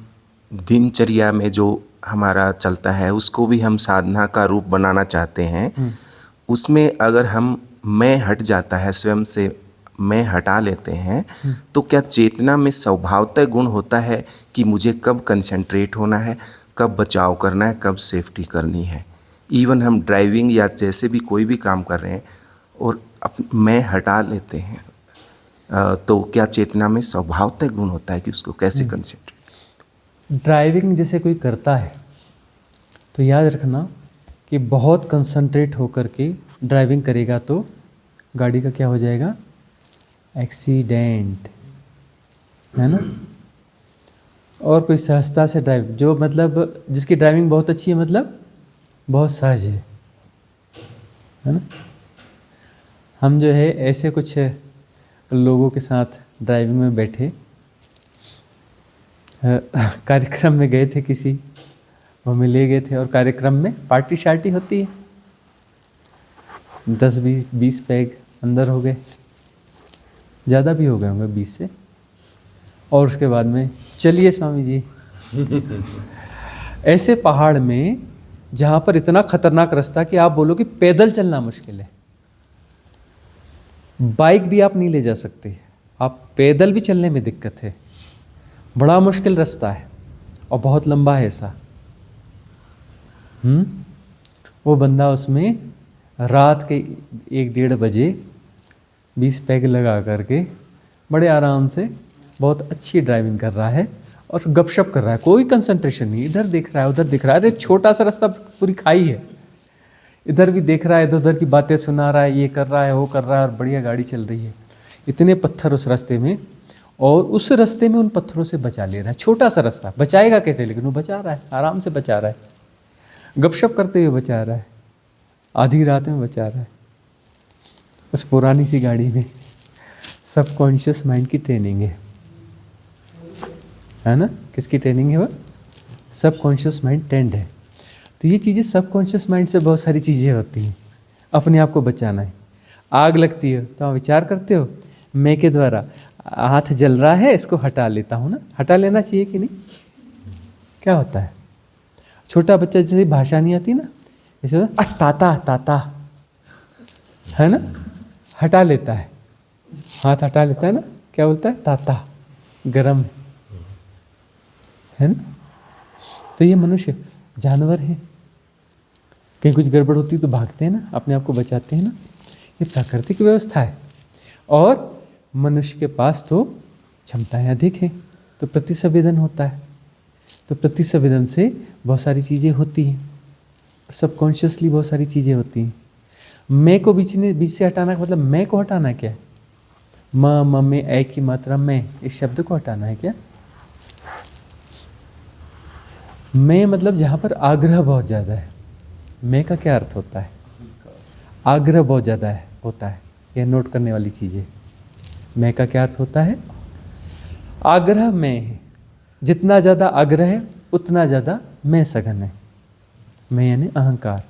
Speaker 4: दिनचर्या में जो हमारा चलता है उसको भी हम साधना का रूप बनाना चाहते हैं, उसमें अगर हम मैं हट जाता है, स्वयं से मैं हटा लेते हैं, तो क्या चेतना में स्वभावतः गुण होता है कि मुझे कब कंसंट्रेट होना है, कब बचाव करना है, कब सेफ्टी करनी है? इवन हम ड्राइविंग या जैसे भी कोई भी काम कर रहे हैं और मैं हटा लेते हैं, तो क्या चेतना में स्वभावतः गुण होता है कि उसको कैसे कंसंट्रेट?
Speaker 2: ड्राइविंग जैसे कोई करता है तो याद रखना कि बहुत कंसंट्रेट होकर के ड्राइविंग करेगा तो गाड़ी का क्या हो जाएगा? एक्सीडेंट, है ना। और कोई सहजता से ड्राइव, जो मतलब जिसकी ड्राइविंग बहुत अच्छी है, मतलब बहुत सहज है ना। हम जो है ऐसे कुछ लोगों के साथ ड्राइविंग में बैठे, कार्यक्रम में गए थे किसी, वो मिले गए थे, और कार्यक्रम में पार्टी शार्टी होती है, 10-20 पैग अंदर हो गए, ज़्यादा भी हो गए होंगे 20 से। और उसके बाद में चलिए स्वामी जी ऐसे पहाड़ में जहाँ पर इतना खतरनाक रास्ता कि आप बोलो कि पैदल चलना मुश्किल है, बाइक भी आप नहीं ले जा सकते, आप पैदल भी चलने में दिक्कत है, बड़ा मुश्किल रास्ता है और बहुत लंबा है ऐसा। वो बंदा उसमें रात के 1-1:30 बजे 20 पैग लगा करके बड़े आराम से बहुत अच्छी ड्राइविंग कर रहा है और गपशप कर रहा है, कोई कंसंट्रेशन नहीं, इधर देख रहा है उधर देख रहा है। अरे छोटा सा रास्ता, पूरी खाई है, इधर भी देख रहा है, इधर उधर की बातें सुना रहा है, ये कर रहा है वो कर रहा है, और बढ़िया गाड़ी चल रही है। इतने पत्थर उस रास्ते में, और उस रास्ते में उन पत्थरों से बचा ले रहा है। छोटा सा रास्ता, बचाएगा कैसे? लेकिन वो बचा रहा है, आराम से बचा रहा है, गपशप करते हुए बचा रहा है, आधी रात में बचा रहा है। उस पुरानी सी गाड़ी में सबकॉन्शियस माइंड की ट्रेनिंग है ना। किसकी ट्रेनिंग है? वह सबकॉन्शियस माइंड ट्रेंड है। तो ये चीज़ें सबकॉन्शियस माइंड से बहुत सारी चीज़ें होती हैं। अपने आप को बचाना है। आग लगती है तो आप विचार करते हो, मैं के द्वारा हाथ जल रहा है, इसको हटा लेता हूँ ना। हटा लेना चाहिए कि नहीं? क्या होता है? छोटा बच्चा जैसे भाषा नहीं आती ना, जैसे ताता ताता, है ना, हटा लेता है, हाथ हटा लेता है ना, क्या बोलता है? ताता, गरम है ना। तो ये मनुष्य जानवर है, कहीं कुछ गड़बड़ होती तो भागते हैं ना, अपने आप को बचाते हैं ना। ये प्राकृतिक व्यवस्था है। और मनुष्य के पास तो क्षमताएं अधिक हैं, तो प्रतिसंवेदन होता है। तो प्रतिसंवेदन से बहुत सारी चीज़ें होती हैं, सबकॉन्शियसली बहुत सारी चीज़ें होती हैं। मैं को बीच से हटाना का मतलब मैं को हटाना है क्या? म में ए की मात्रा में, इस शब्द को हटाना है क्या? मैं मतलब जहाँ पर आग्रह बहुत ज़्यादा है। मैं का क्या अर्थ होता है? आग्रह बहुत ज़्यादा है होता है। यह नोट करने वाली चीज़ है। मैं का क्या अर्थ होता है? आग्रह में है। जितना ज़्यादा आग्रह है उतना ज़्यादा मैं सघन है। मैं यानी अहंकार।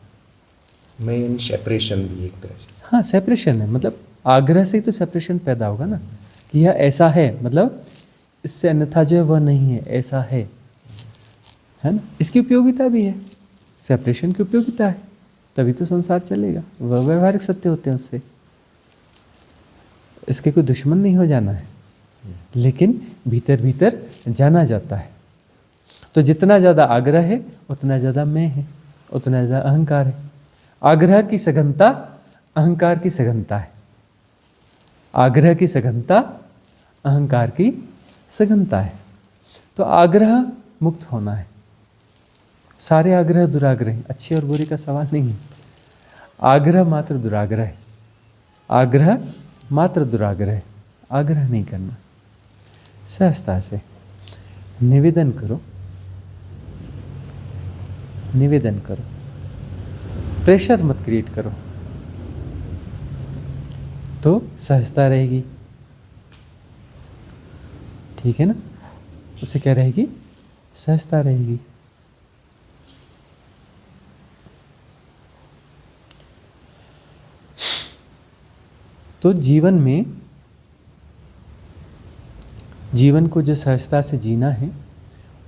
Speaker 4: मैं यानी सेपरेशन भी एक तरह से।
Speaker 2: हाँ, सेपरेशन है, मतलब आग्रह से ही तो सेपरेशन पैदा होगा ना। कि यह ऐसा है, मतलब इससे अन्यथा जो है वह नहीं है, ऐसा है ना। इसकी उपयोगिता भी है, सेपरेशन की उपयोगिता है, तभी तो संसार चलेगा। वह व्यवहारिक सत्य होते हैं, उससे इसके कोई दुश्मन नहीं हो जाना है, लेकिन भीतर भीतर जाना जाता है। तो जितना ज़्यादा आग्रह है उतना ज़्यादा मैं है, उतना ज़्यादा अहंकार है। आग्रह की सघनता अहंकार की सघनता है, आग्रह की सघनता अहंकार की सघनता है। तो आग्रह मुक्त होना है। सारे आग्रह दुराग्रह, अच्छे और बुरे का सवाल नहीं है। आग्रह मात्र दुराग्रह है, आग्रह मात्र दुराग्रह है। आग्रह नहीं करना, सहजता से निवेदन करो, निवेदन करो, प्रेशर मत क्रिएट करो, तो सहजता रहेगी। ठीक है ना, उससे क्या रहेगी? सहजता रहेगी। तो जीवन में, जीवन को जो सहजता से जीना है,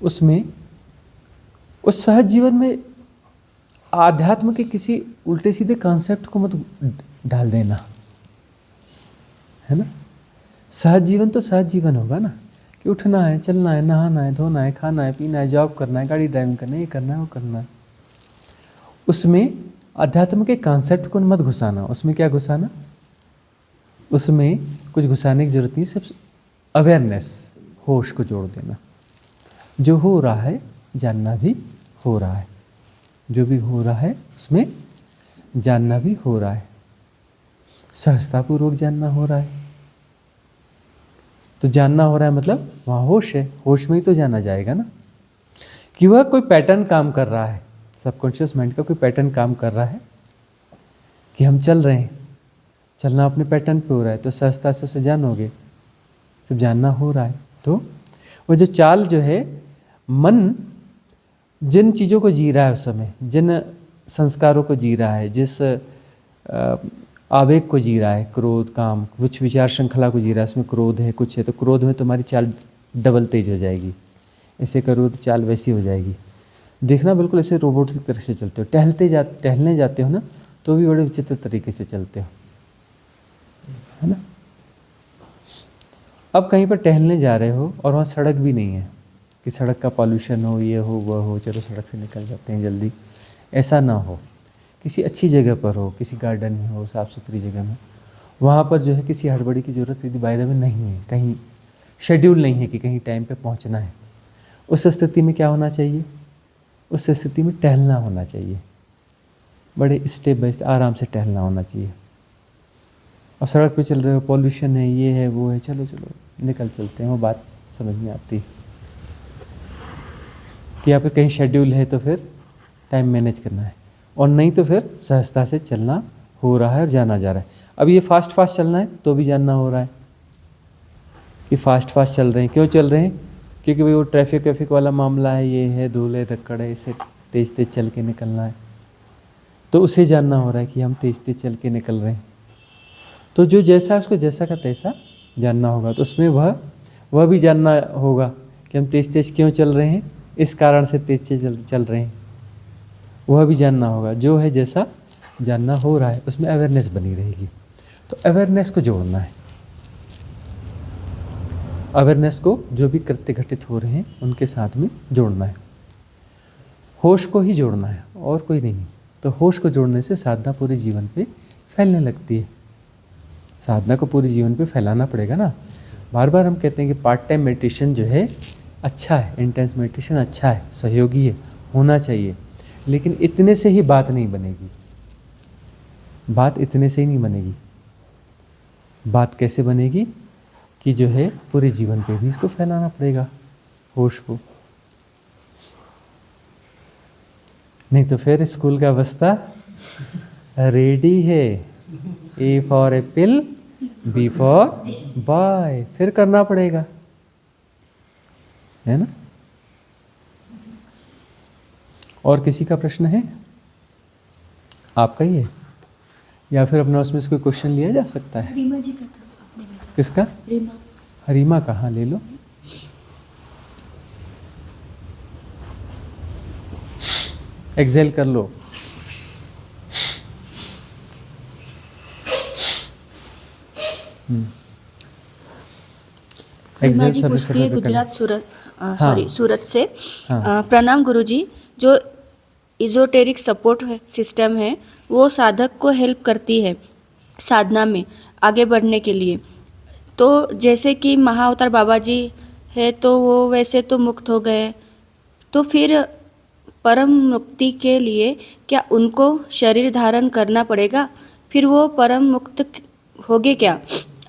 Speaker 2: उसमें, उस सहज जीवन में आध्यात्म के किसी उल्टे सीधे कॉन्सेप्ट को मत डाल देना, है ना। सहज जीवन तो सहज जीवन होगा ना, कि उठना है, चलना है, नहाना है, धोना है, खाना है, पीना है, जॉब करना है, गाड़ी ड्राइविंग करना है, ये करना है, वो करना है। उसमें अध्यात्म के कॉन्सेप्ट को मत घुसाना। उसमें क्या घुसाना? उसमें कुछ घुसाने की जरूरत नहीं, सिर्फ अवेयरनेस, होश को जोड़ देना। जो हो रहा है जानना भी हो रहा है, जो भी हो रहा है उसमें जानना भी हो रहा है, सहजतापूर्वक जानना हो रहा है। तो जानना हो रहा है मतलब वहाँ होश है, होश में ही तो जाना जाएगा ना, कि वह कोई पैटर्न काम कर रहा है, सबकॉन्शियस माइंड का कोई पैटर्न काम कर रहा है, कि हम चल रहे हैं, चलना अपने पैटर्न पे हो रहा है, तो सहजता से उसे जानोगे, सब जानना हो रहा है। तो वो जो चाल जो है, मन जिन चीज़ों को जी रहा है उस समय, जिन संस्कारों को जी रहा है, जिस आवेग को जी रहा है, क्रोध, काम, कुछ विचार श्रृंखला को जी रहा है, उसमें क्रोध है, कुछ है, तो क्रोध में तुम्हारी चाल डबल तेज हो जाएगी, ऐसे करो तो चाल वैसी हो जाएगी। देखना बिल्कुल ऐसे रोबोट की तरह से चलते हो। टहलने जाते हो ना, तो भी बड़े विचित्र तरीके से चलते हो, है ना। अब कहीं पर टहलने जा रहे हो और वहाँ सड़क भी नहीं है, कि सड़क का पॉल्यूशन हो, ये हो, वह हो, चलो सड़क से निकल जाते हैं जल्दी, ऐसा ना हो। किसी अच्छी जगह पर हो, किसी गार्डन में हो, साफ़ सुथरी जगह में, वहाँ पर जो है किसी हड़बड़ी की ज़रूरत यदि बाय द वे नहीं है, कहीं शेड्यूल नहीं है कि कहीं टाइम पे पहुँचना है, उस स्थिति में क्या होना चाहिए? उस स्थिति में टहलना होना चाहिए, बड़े स्टेप बाय स्टेप आराम से टहलना होना चाहिए। अब सड़क पे चल रहे हो, पॉल्यूशन है, ये है, वो है, चलो चलो निकल चलते हैं, वो बात समझ में आती है। कि यहाँ पर कहीं शेड्यूल है तो फिर टाइम मैनेज करना है, और नहीं तो फिर सहजता से चलना हो रहा है और जाना जा रहा है। अब ये फास्ट चलना है तो भी जानना हो रहा है कि फास्ट चल रहे हैं। क्यों चल रहे हैं? क्योंकि भाई वो ट्रैफिक वाला मामला है, ये है, धूल है, धक्कड़ है, इसे तेज चल के निकलना है, तो उसे जानना हो रहा है कि हम तेज चल के निकल रहे हैं। तो जो जैसा उसको जैसा का तैसा जानना होगा, तो उसमें वह भी जानना होगा कि हम तेज क्यों चल रहे हैं, इस कारण से तेज चल रहे हैं, वह भी जानना होगा। जो है जैसा जानना हो रहा है, उसमें अवेयरनेस बनी रहेगी। तो अवेयरनेस को जोड़ना है, अवेयरनेस को जो भी कृत्य घटित हो रहे हैं उनके साथ में जोड़ना है, होश को ही जोड़ना है और कोई नहीं। तो होश को जोड़ने से साधना पूरे जीवन पे फैलने लगती है। साधना को पूरे जीवन पे फैलाना पड़ेगा ना। बार बार हम कहते हैं कि पार्ट टाइम मेडिटेशन जो है अच्छा है, इंटेंस मेडिटेशन अच्छा है, सहयोगी है, होना चाहिए, लेकिन इतने से ही बात नहीं बनेगी। बात इतने से ही नहीं बनेगी। बात कैसे बनेगी? कि जो है पूरे जीवन पे भी इसको फैलाना पड़ेगा, होश को। नहीं तो फिर स्कूल का अवस्था रेडी है, A for apple, B for boy, फिर करना पड़ेगा, है ना। और किसी का प्रश्न है? आपका ही है या फिर अपना उसमें से कोई क्वेश्चन लिया जा सकता है?
Speaker 5: रीमा जी का था आपने भेजा।
Speaker 2: किसका?
Speaker 5: रीमा।
Speaker 2: हरीमा कहाँ ले लो। एक्सेल कर लो।
Speaker 5: रीमा
Speaker 2: एक्सेल
Speaker 5: जी
Speaker 2: सब
Speaker 5: पूछती है
Speaker 2: सब
Speaker 5: गुजरात सूरत
Speaker 2: हाँ।
Speaker 5: सूरत से।
Speaker 2: हाँ।
Speaker 5: प्रणाम गुरुजी, जो इजोटेरिक सपोर्ट सिस्टम है वो साधक को हेल्प करती है साधना में आगे बढ़ने के लिए। तो जैसे कि महाअवतार बाबा जी है तो वो वैसे तो मुक्त हो गए, तो फिर परम मुक्ति के लिए क्या उनको शरीर धारण करना पड़ेगा? फिर वो परम मुक्त होगे क्या?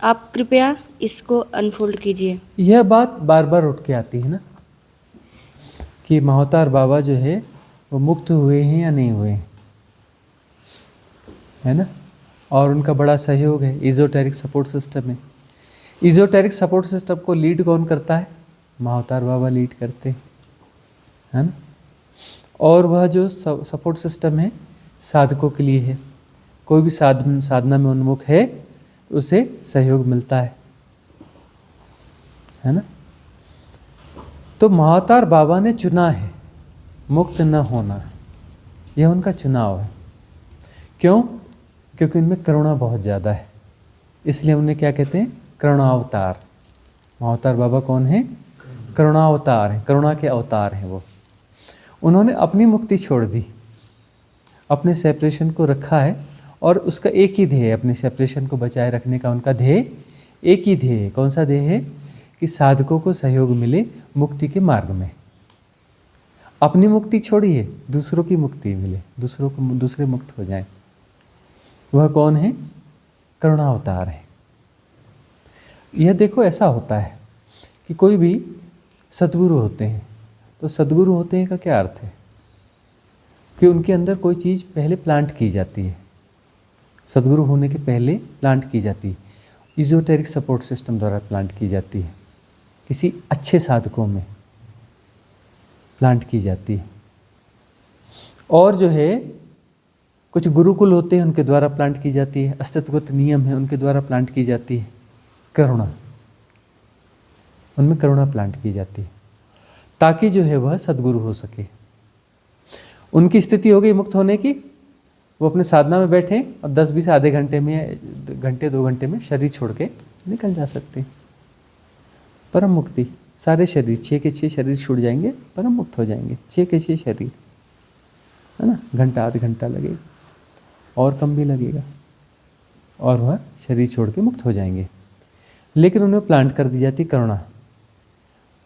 Speaker 5: आप कृपया इसको अनफोल्ड कीजिए।
Speaker 2: यह बात बार बार उठ के आती है ना कि महाअवतार बाबा जो है वो मुक्त हुए हैं या नहीं हुए हैं, है ना। और उनका बड़ा सहयोग है, इजोटेरिक सपोर्ट सिस्टम है। इजोटेरिक सपोर्ट सिस्टम को लीड कौन करता है? महाअवतार बाबा लीड करते हैं, है ना। और वह जो सपोर्ट सिस्टम है साधकों के लिए है। कोई भी साधना में उन्मुख है तो उसे सहयोग मिलता है ना। तो महाअवतार बाबा ने चुना है मुक्त न होना, यह उनका चुनाव है। क्यों? क्योंकि उनमें करुणा बहुत ज़्यादा है, इसलिए उन्हें क्या कहते हैं? करुणावतार। महाअवतार बाबा कौन है? करुणावतार हैं, करुणा के अवतार हैं वो। उन्होंने अपनी मुक्ति छोड़ दी, अपने सेपरेशन को रखा है, और उसका एक ही ध्येय, अपने सेपरेशन को बचाए रखने का उनका ध्येय एक ही ध्येय है। कौन सा ध्येय है? कि साधकों को सहयोग मिले मुक्ति के मार्ग में। अपनी मुक्ति छोड़िए, दूसरों की मुक्ति मिले, दूसरे मुक्त हो जाएं। वह कौन है? करुणावतार है। यह देखो ऐसा होता है कि कोई भी सद्गुरु होते हैं, तो सद्गुरु होते हैं का क्या अर्थ है? कि उनके अंदर कोई चीज़ पहले प्लांट की जाती है, सद्गुरु होने के पहले प्लांट की जाती है, इजोटेरिक सपोर्ट सिस्टम द्वारा प्लांट की जाती है, किसी अच्छे साधकों में प्लांट की जाती है। और जो है कुछ गुरुकुल होते हैं, उनके द्वारा प्लांट की जाती है, अस्तित्वगत नियम है उनके द्वारा प्लांट की जाती है करुणा, उनमें करुणा प्लांट की जाती है, ताकि जो है वह सद्गुरु हो सके। उनकी स्थिति हो गई मुक्त होने की, वो अपने साधना में बैठे और 10-20 आधे घंटे में, घंटे 2 घंटे में शरीर छोड़ के निकल जा सकते हैं। परम मुक्ति, सारे शरीर 6 के 6 शरीर छूट जाएंगे, परम मुक्त हो जाएंगे। 6 के 6 शरीर, है ना। घंटा आध घंटा लगेगा और कम भी लगेगा, और वह शरीर छोड़ के मुक्त हो जाएंगे। लेकिन उन्हें प्लांट कर दी जाती करुणा,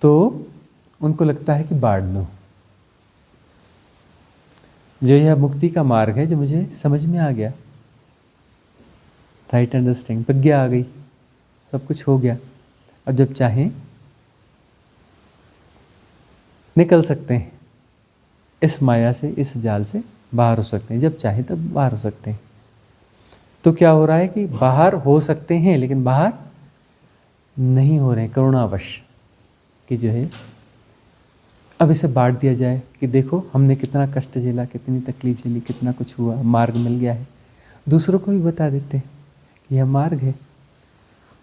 Speaker 2: तो उनको लगता है कि बाढ़ दो, जो यह मुक्ति का मार्ग है, जो मुझे समझ में आ गया, राइट अंडरस्टैंडिंग, प्रज्ञा आ गई, सब कुछ हो गया। अब जब चाहें निकल सकते हैं इस माया से, इस जाल से बाहर हो सकते हैं, जब चाहे तब बाहर हो सकते हैं। तो क्या हो रहा है कि बाहर हो सकते हैं, लेकिन बाहर नहीं हो रहे हैं करुणावश, कि जो है अब इसे बांट दिया जाए कि देखो हमने कितना कष्ट झेला, कितनी तकलीफ झेली, कितना कुछ हुआ, मार्ग मिल गया है। दूसरों को भी बता देते हैं कि यह मार्ग है,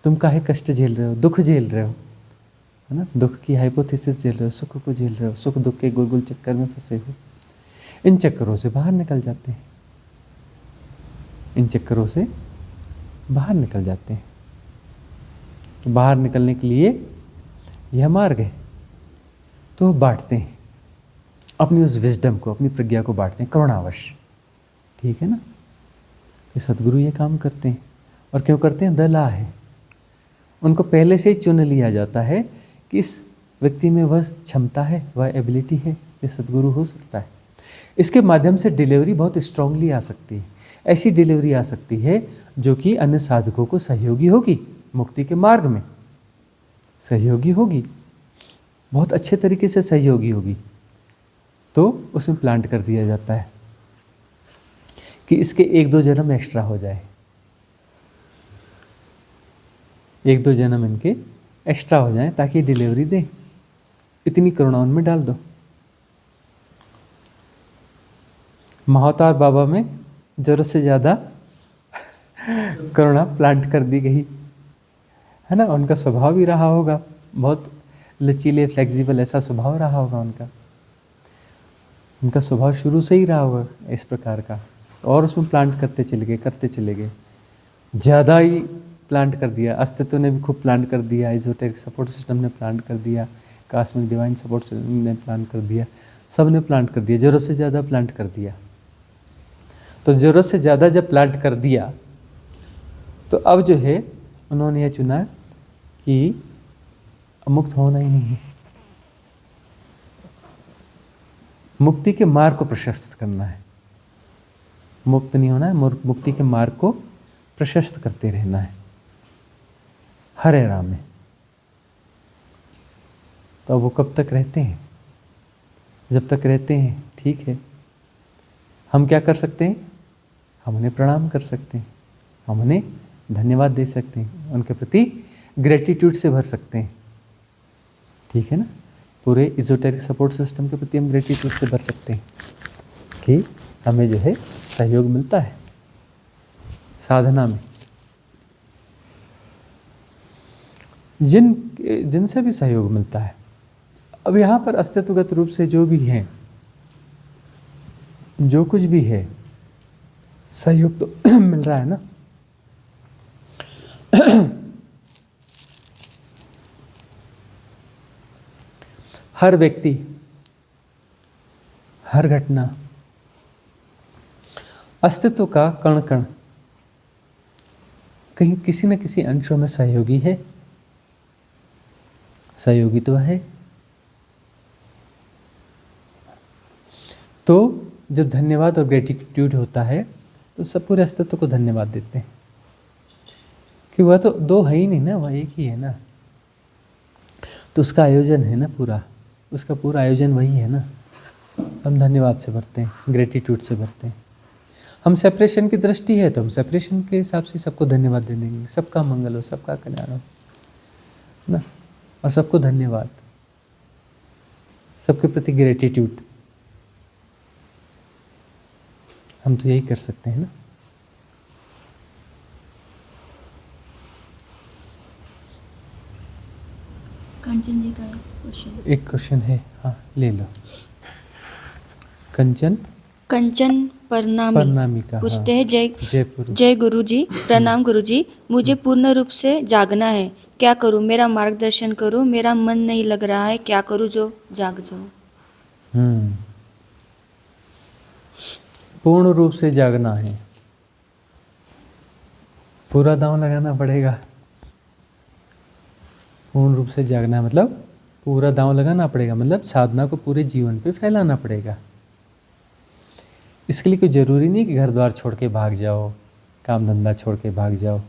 Speaker 2: तुम काहे कष्ट झेल रहे हो, दुख झेल रहे हो, है ना। दुख की हाइपोथेसिस झेल रहे हो, सुख को झेल रहे हो, सुख दुख के गुलगुल चक्कर में फंसे हो। इन चक्करों से बाहर निकल जाते हैं, इन चक्करों से बाहर निकल जाते हैं। तो बाहर निकलने के लिए यह मार्ग है, तो बांटते हैं अपनी उस विजडम को, अपनी प्रज्ञा को बांटते हैं करुणावश, ठीक है ना। कि सद्गुरु ये काम करते हैं, और क्यों करते हैं? दला है, उनको पहले से ही चुन लिया जाता है कि इस व्यक्ति में वह क्षमता है, वह एबिलिटी है, ये सद्गुरु हो सकता है। इसके माध्यम से डिलीवरी बहुत स्ट्रांगली आ सकती है, ऐसी डिलीवरी आ सकती है जो कि अन्य साधकों को सहयोगी होगी, मुक्ति के मार्ग में सहयोगी होगी, बहुत अच्छे तरीके से सहयोगी होगी। तो उसमें प्लांट कर दिया जाता है कि इसके 1-2 जन्म एक्स्ट्रा हो जाए, 1-2 जन्म इनके एक्स्ट्रा हो जाएं, ताकि डिलीवरी दें। इतनी करुणा उनमें डाल दो। महाअवतार बाबा में जरूरत से ज़्यादा करुणा प्लांट कर दी गई, है ना, उनका स्वभाव भी रहा होगा बहुत लचीले, फ्लेक्सिबल, ऐसा स्वभाव रहा होगा उनका स्वभाव शुरू से ही रहा होगा इस प्रकार का, और उसमें प्लांट करते चले गए, ज़्यादा ही प्लांट कर दिया। अस्तित्व ने भी खूब प्लांट कर दिया, एजोटेरिक सपोर्ट सिस्टम ने प्लांट कर दिया, कॉस्मिक डिवाइन सपोर्ट सिस्टम ने प्लांट कर दिया, सब ने प्लांट कर दिया, ज़रूरत से ज़्यादा प्लांट कर दिया। तो ज़रूरत से ज़्यादा जब प्लांट कर दिया तो अब जो है उन्होंने यह चुना कि मुक्त होना ही नहीं है, मुक्ति के मार्ग को प्रशस्त करना है। मुक्त नहीं होना है, मुक्ति के मार्ग को प्रशस्त करते रहना है हरे राम में। तो वो कब तक रहते हैं? जब तक रहते हैं ठीक है। हम क्या कर सकते हैं? हम उन्हें प्रणाम कर सकते हैं, हम उन्हें धन्यवाद दे सकते हैं, उनके प्रति ग्रेटिट्यूड से भर सकते हैं, ठीक है ना। पूरे इजोटेरिक सपोर्ट सिस्टम के प्रति हम ग्रेटिट्यूड से भर सकते हैं कि हमें जो है सहयोग मिलता है साधना में। जिनसे भी सहयोग मिलता है। अब यहाँ पर अस्तित्वगत रूप से जो भी है, जो कुछ भी है, सहयोग तो मिल रहा है ना। हर व्यक्ति, हर घटना, अस्तित्व का कण कण कहीं किसी न किसी अंशों में सहयोगी है, सहयोगी तो है। तो जब धन्यवाद और ग्रेटिट्यूड होता है तो सब पूरे अस्तित्व को धन्यवाद देते हैं कि वह तो दो है ही नहीं ना, वह एक ही है ना। तो उसका आयोजन है ना पूरा, उसका पूरा आयोजन वही है ना। हम धन्यवाद से भरते हैं, ग्रेटिट्यूड से भरते हैं। हम सेपरेशन की दृष्टि है तो हम सेपरेशन के हिसाब से सबको धन्यवाद दे देंगे, सबका मंगल हो, सबका कल्याण हो ना, और सबको धन्यवाद, सबके प्रति ग्रेटिट्यूड। हम तो यही कर सकते हैं ना।
Speaker 5: कंचन जी का क्वेश्चन,
Speaker 2: एक क्वेश्चन है, हाँ ले लो। कंचन परनामिका
Speaker 5: पूछते
Speaker 2: हाँ।
Speaker 5: हैं,
Speaker 2: जयपुर।
Speaker 5: जय गुरु जी, प्रणाम गुरु जी। मुझे पूर्ण रूप से जागना है, क्या करूं? मेरा मार्गदर्शन करो, मेरा मन नहीं लग रहा है, क्या करूं जो जाग जाऊं?
Speaker 2: पूर्ण रूप से जागना है, पूरा दांव लगाना पड़ेगा। पूर्ण रूप से जागना मतलब पूरा दांव लगाना पड़ेगा, मतलब साधना को पूरे जीवन पे फैलाना पड़ेगा। इसके लिए कोई ज़रूरी नहीं कि घर द्वार छोड़ के भाग जाओ, काम धंधा छोड़ के भाग जाओ।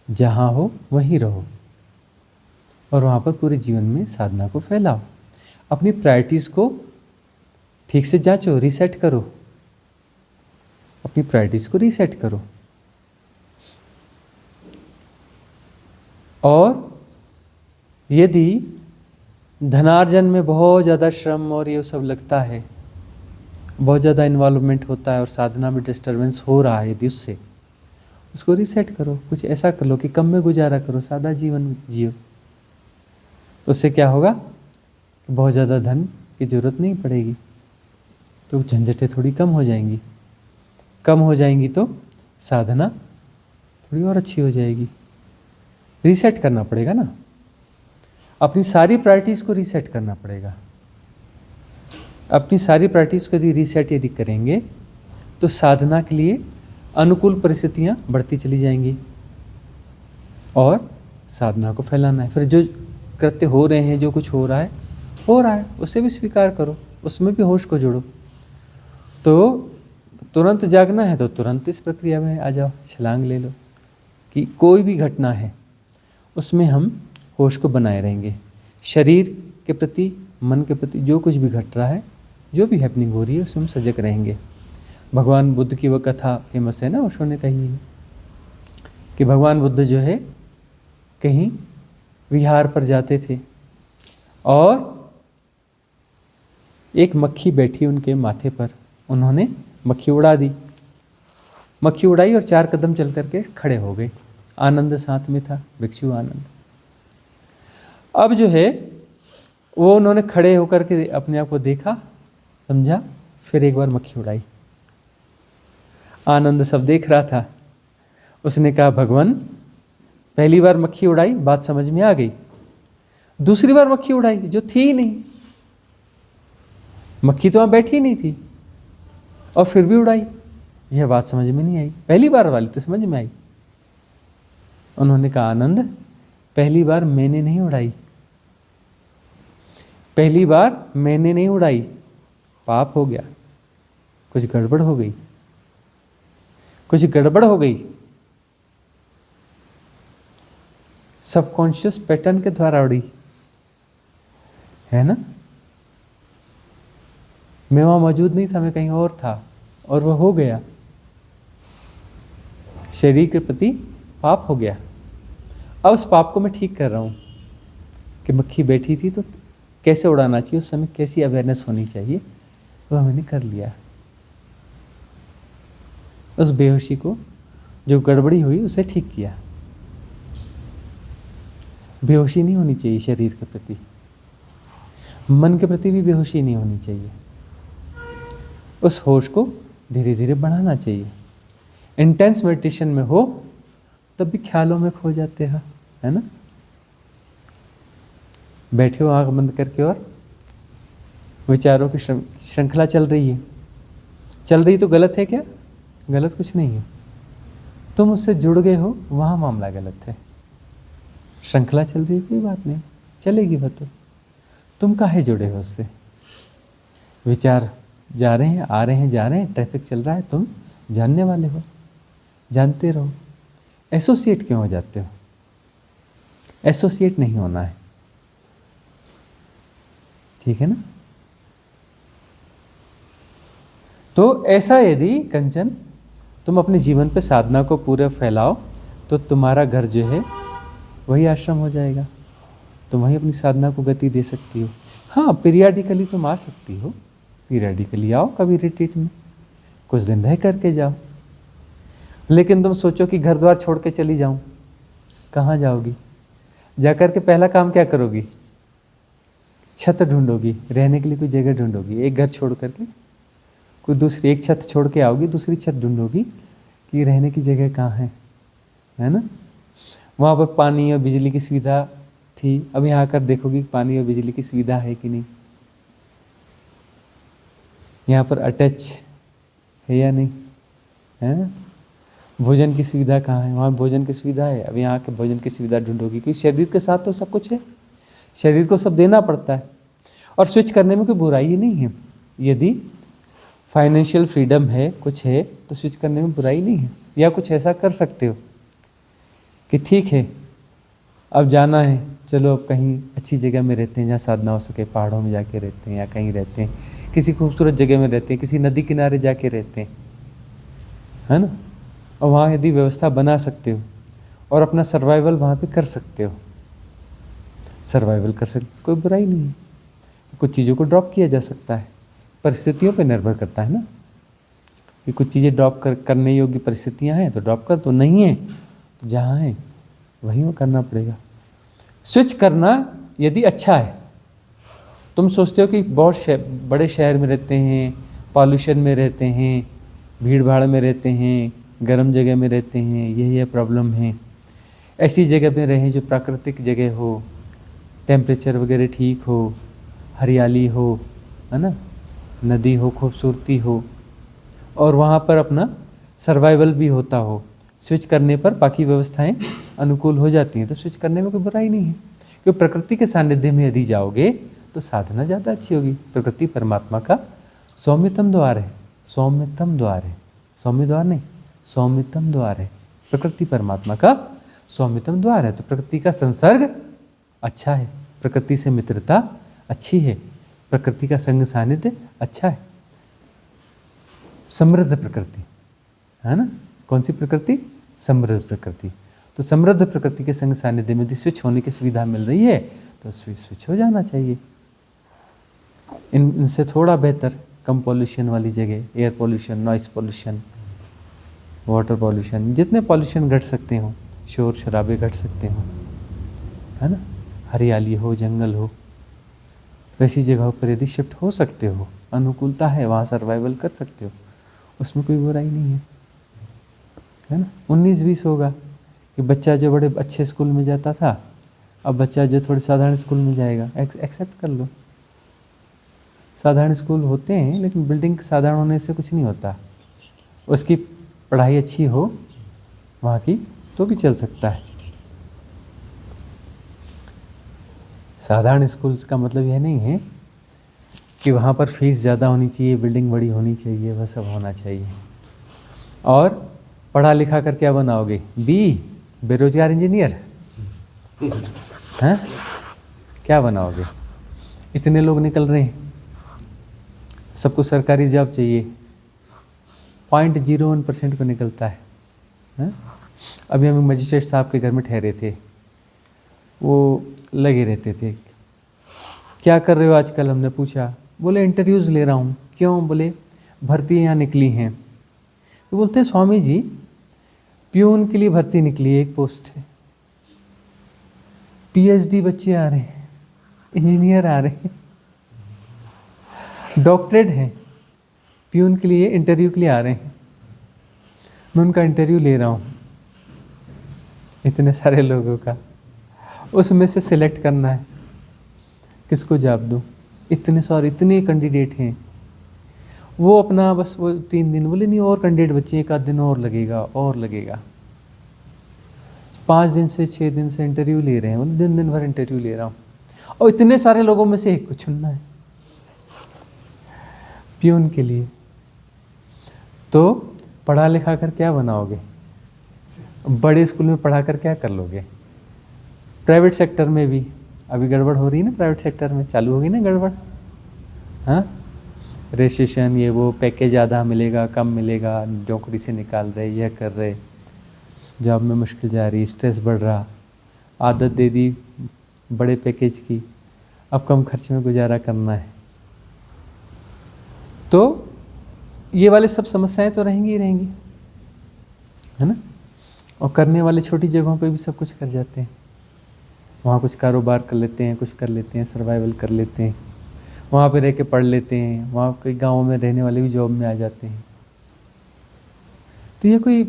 Speaker 2: जहाँ हो वहीं रहो और वहाँ पर पूरे जीवन में साधना को फैलाओ। अपनी प्रायोरिटीज़ को ठीक से जांचो, रीसेट करो, अपनी प्रायोरिटीज़ को रीसेट करो। और यदि धनार्जन में बहुत ज़्यादा श्रम और ये सब लगता है, बहुत ज़्यादा इन्वॉल्वमेंट होता है और साधना में डिस्टर्बेंस हो रहा है, यदि उसको रीसेट करो। कुछ ऐसा कर लो कि कम में गुजारा करो, सादा जीवन जियो। उससे क्या होगा कि बहुत ज़्यादा धन की ज़रूरत नहीं पड़ेगी, तो झंझटें थोड़ी कम हो जाएंगी। कम हो जाएंगी तो साधना थोड़ी और अच्छी हो जाएगी। रीसेट करना पड़ेगा ना, अपनी सारी प्रायोरिटीज़ को रीसेट करना पड़ेगा। अपनी सारी प्रायोरिटीज़ को यदि करेंगे तो साधना के लिए अनुकूल परिस्थितियाँ बढ़ती चली जाएंगी और साधना को फैलाना है। फिर जो कृत्य हो रहे हैं, जो कुछ हो रहा है, उसे भी स्वीकार करो, उसमें भी होश को जोड़ो। तो तुरंत जागना है तो तुरंत इस प्रक्रिया में आ जाओ, छलांग ले लो कि कोई भी घटना है उसमें हम होश को बनाए रहेंगे। शरीर के प्रति, मन के प्रति जो कुछ भी घट रहा है, जो भी हैपनिंग हो रही है, उसमें हम सजग रहेंगे। भगवान बुद्ध की वो कथा फेमस है ना, ओशो ने कही है कि भगवान बुद्ध जो है कहीं विहार पर जाते थे और एक मक्खी बैठी उनके माथे पर, उन्होंने मक्खी उड़ा दी। मक्खी उड़ाई और 4 कदम चल करके खड़े हो गए। आनंद साथ में था, भिक्षु आनंद। अब जो है वो उन्होंने खड़े होकर के अपने आप को देखा, समझा, फिर एक बार मक्खी उड़ाई। आनंद सब देख रहा था। उसने कहा भगवान, पहली बार मक्खी उड़ाई, बात समझ में आ गई। दूसरी बार मक्खी उड़ाई जो थी ही नहीं, मक्खी तो वहां बैठी नहीं थी, और फिर भी उड़ाई, यह बात समझ में नहीं आई। पहली बार वाली तो समझ में आई। उन्होंने कहा आनंद, पहली बार मैंने नहीं उड़ाई, पहली बार मैंने नहीं उड़ाई, पाप हो गया, कुछ गड़बड़ हो गई, कुछ गड़बड़ हो गई। सबकॉन्शियस पैटर्न के द्वारा उड़ी है ना। मैं वहां मौजूद नहीं था, मैं कहीं और था, और वह हो गया, शरीर के प्रति पाप हो गया। अब उस पाप को मैं ठीक कर रहा हूं कि मक्खी बैठी थी तो कैसे उड़ाना चाहिए, उस समय कैसी अवेयरनेस होनी चाहिए, वह मैंने कर लिया। उस बेहोशी को, जो गड़बड़ी हुई, उसे ठीक किया। बेहोशी नहीं होनी चाहिए शरीर के प्रति, मन के प्रति भी बेहोशी नहीं होनी चाहिए। उस होश को धीरे धीरे बढ़ाना चाहिए। इंटेंस मेडिटेशन में हो तब भी ख्यालों में खो जाते हैं, है ना। बैठे हो आंख बंद करके और विचारों की श्रृंखला चल रही है। चल रही तो गलत है क्या? गलत कुछ नहीं है, तुम उससे जुड़ गए हो, वहां मामला गलत है। श्रृंखला चल रही है, कोई बात नहीं, चलेगी वह तो, तुम काहे जुड़े हो उससे। विचार जा रहे हैं, आ रहे हैं, जा रहे हैं, ट्रैफिक चल रहा है, तुम जानने वाले हो, जानते रहो। एसोसिएट क्यों हो जाते हो? एसोसिएट नहीं होना है, ठीक है ना। तो ऐसा यदि कंचन तुम अपने जीवन पे साधना को पूरे फैलाओ तो तुम्हारा घर जो है वही आश्रम हो जाएगा। तुम वहीं अपनी साधना को गति दे सकती हो। हाँ, पीरियडिकली तुम आ सकती हो, पीरियडिकली आओ कभी रिट्रीट में, कुछ दिन रह करके जाओ। लेकिन तुम सोचो कि घर द्वार छोड़ के चली जाऊं, कहाँ जाओगी? जाकर के पहला काम क्या करोगी? छत ढूंढोगी, रहने के लिए कोई जगह ढूंढोगी। एक घर छोड़ करके कोई दूसरी, एक छत छोड़ के आओगी, दूसरी छत ढूंढोगी कि रहने की जगह कहाँ है ना। वहाँ पर पानी और बिजली की सुविधा थी, अब यहाँ आकर देखोगी पानी और बिजली की सुविधा है कि नहीं, यहाँ पर अटैच है या नहीं, है ना। भोजन की सुविधा कहाँ है? वहाँ भोजन की सुविधा है, अब यहाँ के भोजन की सुविधा ढूंढोगी, क्योंकि शरीर के साथ तो सब कुछ है, शरीर को सब देना पड़ता है। और स्विच करने में कोई बुराई ही नहीं है। यदि फाइनेंशियल फ्रीडम है, कुछ है, तो स्विच करने में बुराई नहीं है। या कुछ ऐसा कर सकते हो कि ठीक है, अब जाना है, चलो अब कहीं अच्छी जगह में रहते हैं जहाँ साधना हो सके, पहाड़ों में जाके रहते हैं, या कहीं रहते हैं, किसी खूबसूरत जगह में रहते हैं, किसी नदी किनारे जाके रहते हैं, है ना। और वहाँ यदि व्यवस्था बना सकते हो और अपना सर्वाइवल वहाँ पे कर सकते हो, सर्वाइवल कर सकते, कोई बुराई नहीं है। कुछ चीज़ों को ड्रॉप किया जा सकता है, परिस्थितियों पे निर्भर करता है ना, कि कुछ चीज़ें ड्रॉप करने योग्य परिस्थितियाँ हैं तो ड्रॉप कर, तो नहीं है तो जहाँ है वहीं वो करना पड़ेगा। स्विच करना यदि अच्छा है, तुम सोचते हो कि बहुत बड़े शहर में रहते हैं, पॉल्यूशन में रहते हैं, भीड़ भाड़ में रहते हैं, गर्म जगह में रहते हैं, यही प्रॉब्लम है, ऐसी जगह में रहें जो प्राकृतिक जगह हो, टेम्परेचर वगैरह ठीक हो, हरियाली हो, है ना, नदी हो, खूबसूरती हो, और वहाँ पर अपना सर्वाइवल भी होता हो। स्विच करने पर बाकी व्यवस्थाएं अनुकूल हो जाती हैं, तो स्विच करने में कोई बुराई नहीं है। क्योंकि प्रकृति के सानिध्य में यदि जाओगे तो साधना ज़्यादा अच्छी होगी। प्रकृति परमात्मा का सौम्यतम द्वार है, सौम्यतम द्वार है, सौम्य द्वार नहीं, सौम्यतम द्वार है। प्रकृति परमात्मा का सौम्यतम द्वार है, तो प्रकृति का संसर्ग अच्छा है, प्रकृति से मित्रता अच्छी है, प्रकृति का संग सानिध्य अच्छा है। समृद्ध प्रकृति है ना, कौन सी प्रकृति? समृद्ध प्रकृति। तो समृद्ध प्रकृति के संग सानिध्य में यदि स्विच होने की सुविधा मिल रही है तो स्विच हो जाना चाहिए। इनसे थोड़ा बेहतर, कम पॉल्यूशन वाली जगह, air pollution, noise pollution, water pollution, जितने पॉल्यूशन घट सकते हो, शोर शराबे घट सकते हो, है ना, हरियाली हो, जंगल हो, वैसी जगहों पर यदि शिफ्ट हो सकते हो, अनुकूलता है, वहाँ सर्वाइवल कर सकते हो, उसमें कोई बुराई नहीं है ना। 19-20 होगा कि बच्चा जो बड़े अच्छे स्कूल में जाता था, अब बच्चा जो थोड़े साधारण स्कूल में जाएगा, एक्सेप्ट कर लो। साधारण स्कूल होते हैं, लेकिन बिल्डिंग साधारण होने से कुछ नहीं होता। उसकी पढ़ाई अच्छी हो वहाँ की तो भी चल सकता है। साधारण स्कूल्स का मतलब यह नहीं है कि वहाँ पर फीस ज़्यादा होनी चाहिए, बिल्डिंग बड़ी होनी चाहिए, वह सब होना चाहिए। और पढ़ा लिखा कर क्या बनाओगे? बेरोजगार इंजीनियर हैं? क्या बनाओगे? इतने लोग निकल रहे हैं, सबको सरकारी जॉब चाहिए, 0.01% को निकलता है। अभी हम मजिस्ट्रेट साहब के घर में ठहरे थे, वो लगे रहते थे। क्या कर रहे हो आजकल, हमने पूछा। बोले इंटरव्यूज़ ले रहा हूँ। क्यों? बोले भर्ती यहाँ निकली हैं। तो बोलते हैं स्वामी जी, प्यून के लिए भर्ती निकली है, एक पोस्ट है। PhD बच्चे आ रहे हैं, इंजीनियर आ रहे हैं, डॉक्टरेट हैं, प्यून के लिए इंटरव्यू के लिए आ रहे हैं। मैं उनका इंटरव्यू ले रहा हूँ, इतने सारे लोगों का, उसमें से सिलेक्ट करना है किसको जॉब दूँ। इतने कैंडिडेट हैं। वो अपना बस वो 3 दिन, बोले नहीं और कैंडिडेट बच्चे, 1 आध दिन और लगेगा। 5 दिन से 6 दिन से इंटरव्यू ले रहे हैं, बोले दिन भर इंटरव्यू ले रहा हूँ, और इतने सारे लोगों में से एक को चुनना है प्यून के लिए। तो पढ़ा लिखा कर क्या बनाओगे? बड़े स्कूल में पढ़ा कर क्या कर लोगे? प्राइवेट सेक्टर में भी अभी गड़बड़ हो रही है ना, प्राइवेट सेक्टर में चालू होगी ना गड़बड़। हाँ, रेजिस्ट्रेशन, ये वो, पैकेज आधा मिलेगा, कम मिलेगा, नौकरी से निकाल रहे, यह कर रहे, जॉब में मुश्किल जा रही, स्ट्रेस बढ़ रहा, आदत दे दी बड़े पैकेज की, अब कम खर्च में गुजारा करना है। तो ये वाले सब समस्याएं तो रहेंगी ही रहेंगी, है ना। और करने वाले छोटी जगहों पे भी सब कुछ कर जाते हैं, वहाँ कुछ कारोबार कर लेते हैं, कुछ कर लेते हैं, सर्वाइवल कर लेते हैं, वहाँ पे रह के पढ़ लेते हैं, वहाँ कई गाँवों में रहने वाले भी जॉब में आ जाते हैं। तो ये कोई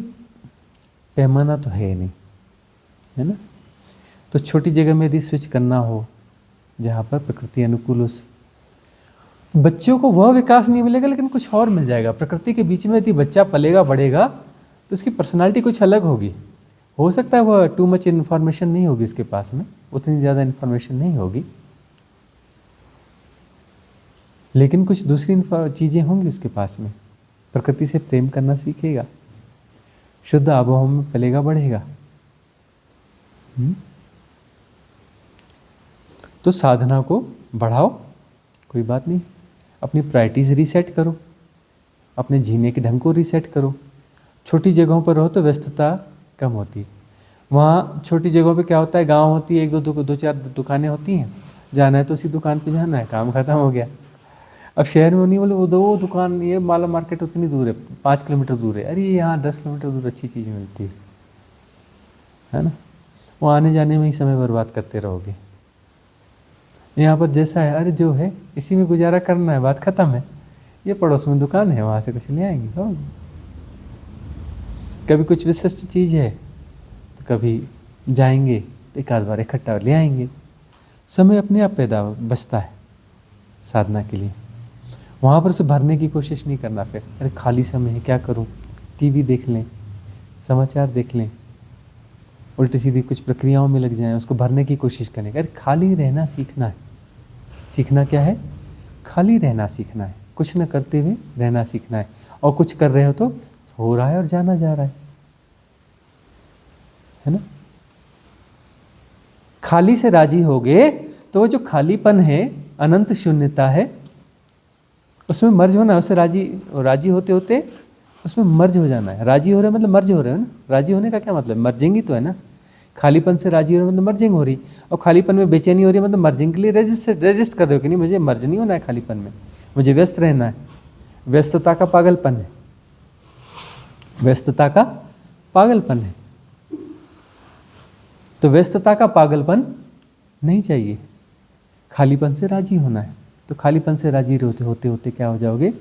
Speaker 2: पैमाना तो है नहीं, है ना। तो छोटी जगह में यदि स्विच करना हो जहाँ पर प्रकृति अनुकूल हो, बच्चों को वह विकास नहीं मिलेगा लेकिन कुछ और मिल जाएगा। प्रकृति के बीच में यदि बच्चा पलेगा बढ़ेगा तो उसकी पर्सनालिटी कुछ अलग होगी। हो सकता है वह टू मच इन्फॉर्मेशन नहीं होगी उसके पास में, उतनी ज़्यादा इन्फॉर्मेशन नहीं होगी, लेकिन कुछ दूसरी चीज़ें होंगी उसके पास में। प्रकृति से प्रेम करना सीखेगा, शुद्ध आबोहवा में पलेगा बढ़ेगा। तो साधना को बढ़ाओ, कोई बात नहीं, अपनी प्रायोरिटीज रीसेट करो, अपने जीने के ढंग को रीसेट करो। छोटी जगहों पर रहो तो व्यस्तता कम होती है। वहाँ छोटी जगहों पे क्या होता है, गांव होती है, 1-2-4 दुकानें होती हैं, जाना है तो उसी दुकान पे जाना है, काम खत्म हो गया। अब शहर में नहीं, बोले वो 2 दुकान, ये माला मार्केट उतनी दूर है, 5 किलोमीटर दूर है, अरे यहाँ 10 किलोमीटर दूर अच्छी चीज़ मिलती है ना। वो आने जाने में ही समय बर्बाद करते रहोगे। यहाँ पर जैसा है, अरे जो है इसी में गुजारा करना है, बात खत्म है। ये पड़ोस में दुकान है, वहाँ से कुछ ले आएंगे, हो। कभी कुछ विशिष्ट चीज़ है तो कभी जाएंगे तो एक आध बार इकट्ठा ले आएंगे। समय अपने आप पैदा बचता है साधना के लिए। वहाँ पर उसे भरने की कोशिश नहीं करना। फिर अरे खाली समय है, क्या करूँ, टीवी देख लें, समाचार देख लें, उल्टी सीधी कुछ प्रक्रियाओं में लग जाएं, उसको भरने की कोशिश करें। अरे खाली रहना सीखना है। सीखना क्या है? खाली रहना सीखना है, कुछ न करते हुए रहना सीखना है। और कुछ कर रहे हो तो हो रहा है और जाना जा रहा है ना। खाली से राजी होगे तो वो जो खालीपन है, अनंत शून्यता है, उसमें मर्ज होना है। उससे राजी होते होते उसमें मर्ज हो जाना है। राजी हो रहे मतलब मर्ज हो रहे हो ना। राजी होने का क्या मतलब? मर्जिंग ही तो है ना। खालीपन से राजी हो रहे मतलब मर्जिंग हो रही, और खालीपन में बेचैनी हो रही है मतलब मर्जिंग के लिए रेजिस्ट कर रहे हो कि नहीं, मुझे मर्ज नहीं होना है खालीपन में, मुझे व्यस्त रहना है। व्यस्तता का पागलपन है, व्यस्तता का पागलपन है। तो व्यस्तता का पागलपन नहीं चाहिए। खालीपन से राजी होना है। तो खालीपन से राजी होते होते क्या हो जाओगे?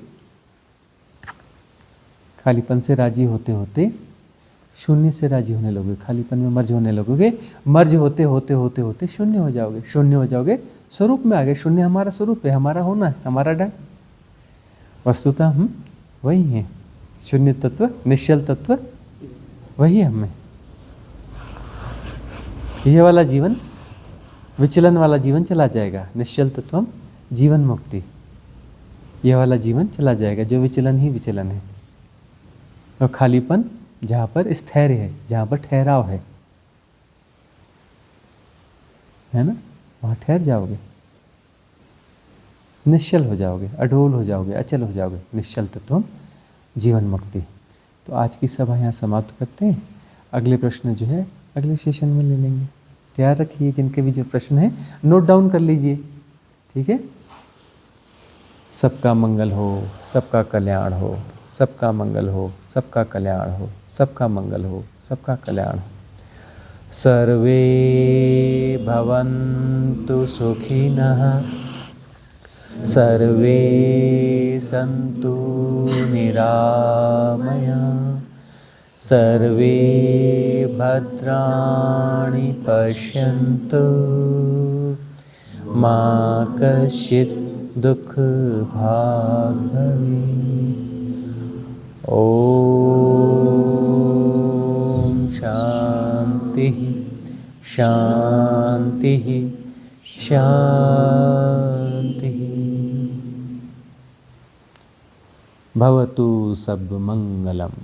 Speaker 2: खालीपन से राजी होते होते शून्य से राजी होने लगोगे। खालीपन में मर्ज होने लगोगे। मर्ज होते होते होते होते शून्य हो जाओगे। शून्य हो जाओगे, स्वरूप में आ गए। शून्य हमारा स्वरूप है, हमारा होना है, हमारा डर। वस्तुतः हम वही हैं। शून्य तत्व, निश्चल तत्व वही हमें। यह वाला जीवन, विचलन वाला जीवन चला जाएगा। निश्चल तत्व हम जीवन मुक्ति, यह वाला जीवन चला जाएगा जो विचलन ही विचलन है। और खालीपन जहाँ पर स्थैर्य है, जहाँ पर ठहराव है ना, वहाँ ठहर जाओगे, निश्चल हो जाओगे, अडोल हो जाओगे, अचल हो जाओगे। निश्चल तत्व जीवन मुक्ति। तो आज की सभा यहाँ समाप्त करते हैं। अगले प्रश्न जो है अगले सेशन में ले लेंगे। तैयार रखिए, जिनके भी जो प्रश्न है नोट डाउन कर लीजिए, ठीक है। सबका मंगल हो, सबका कल्याण हो, सबका मंगल हो, सबका कल्याण हो, सबका मंगल हो, सबका कल्याण हो। सर्वे भवन्तु सुखिनः, सर्वे सन्तु निरामया, सर्वे भद्राणि पश्यन्तु, मा कश्चित् दुःखभाग् भवेत्। ॐ शान्तिः शान्तिः शान्तिः। भवतु सब मंगलम।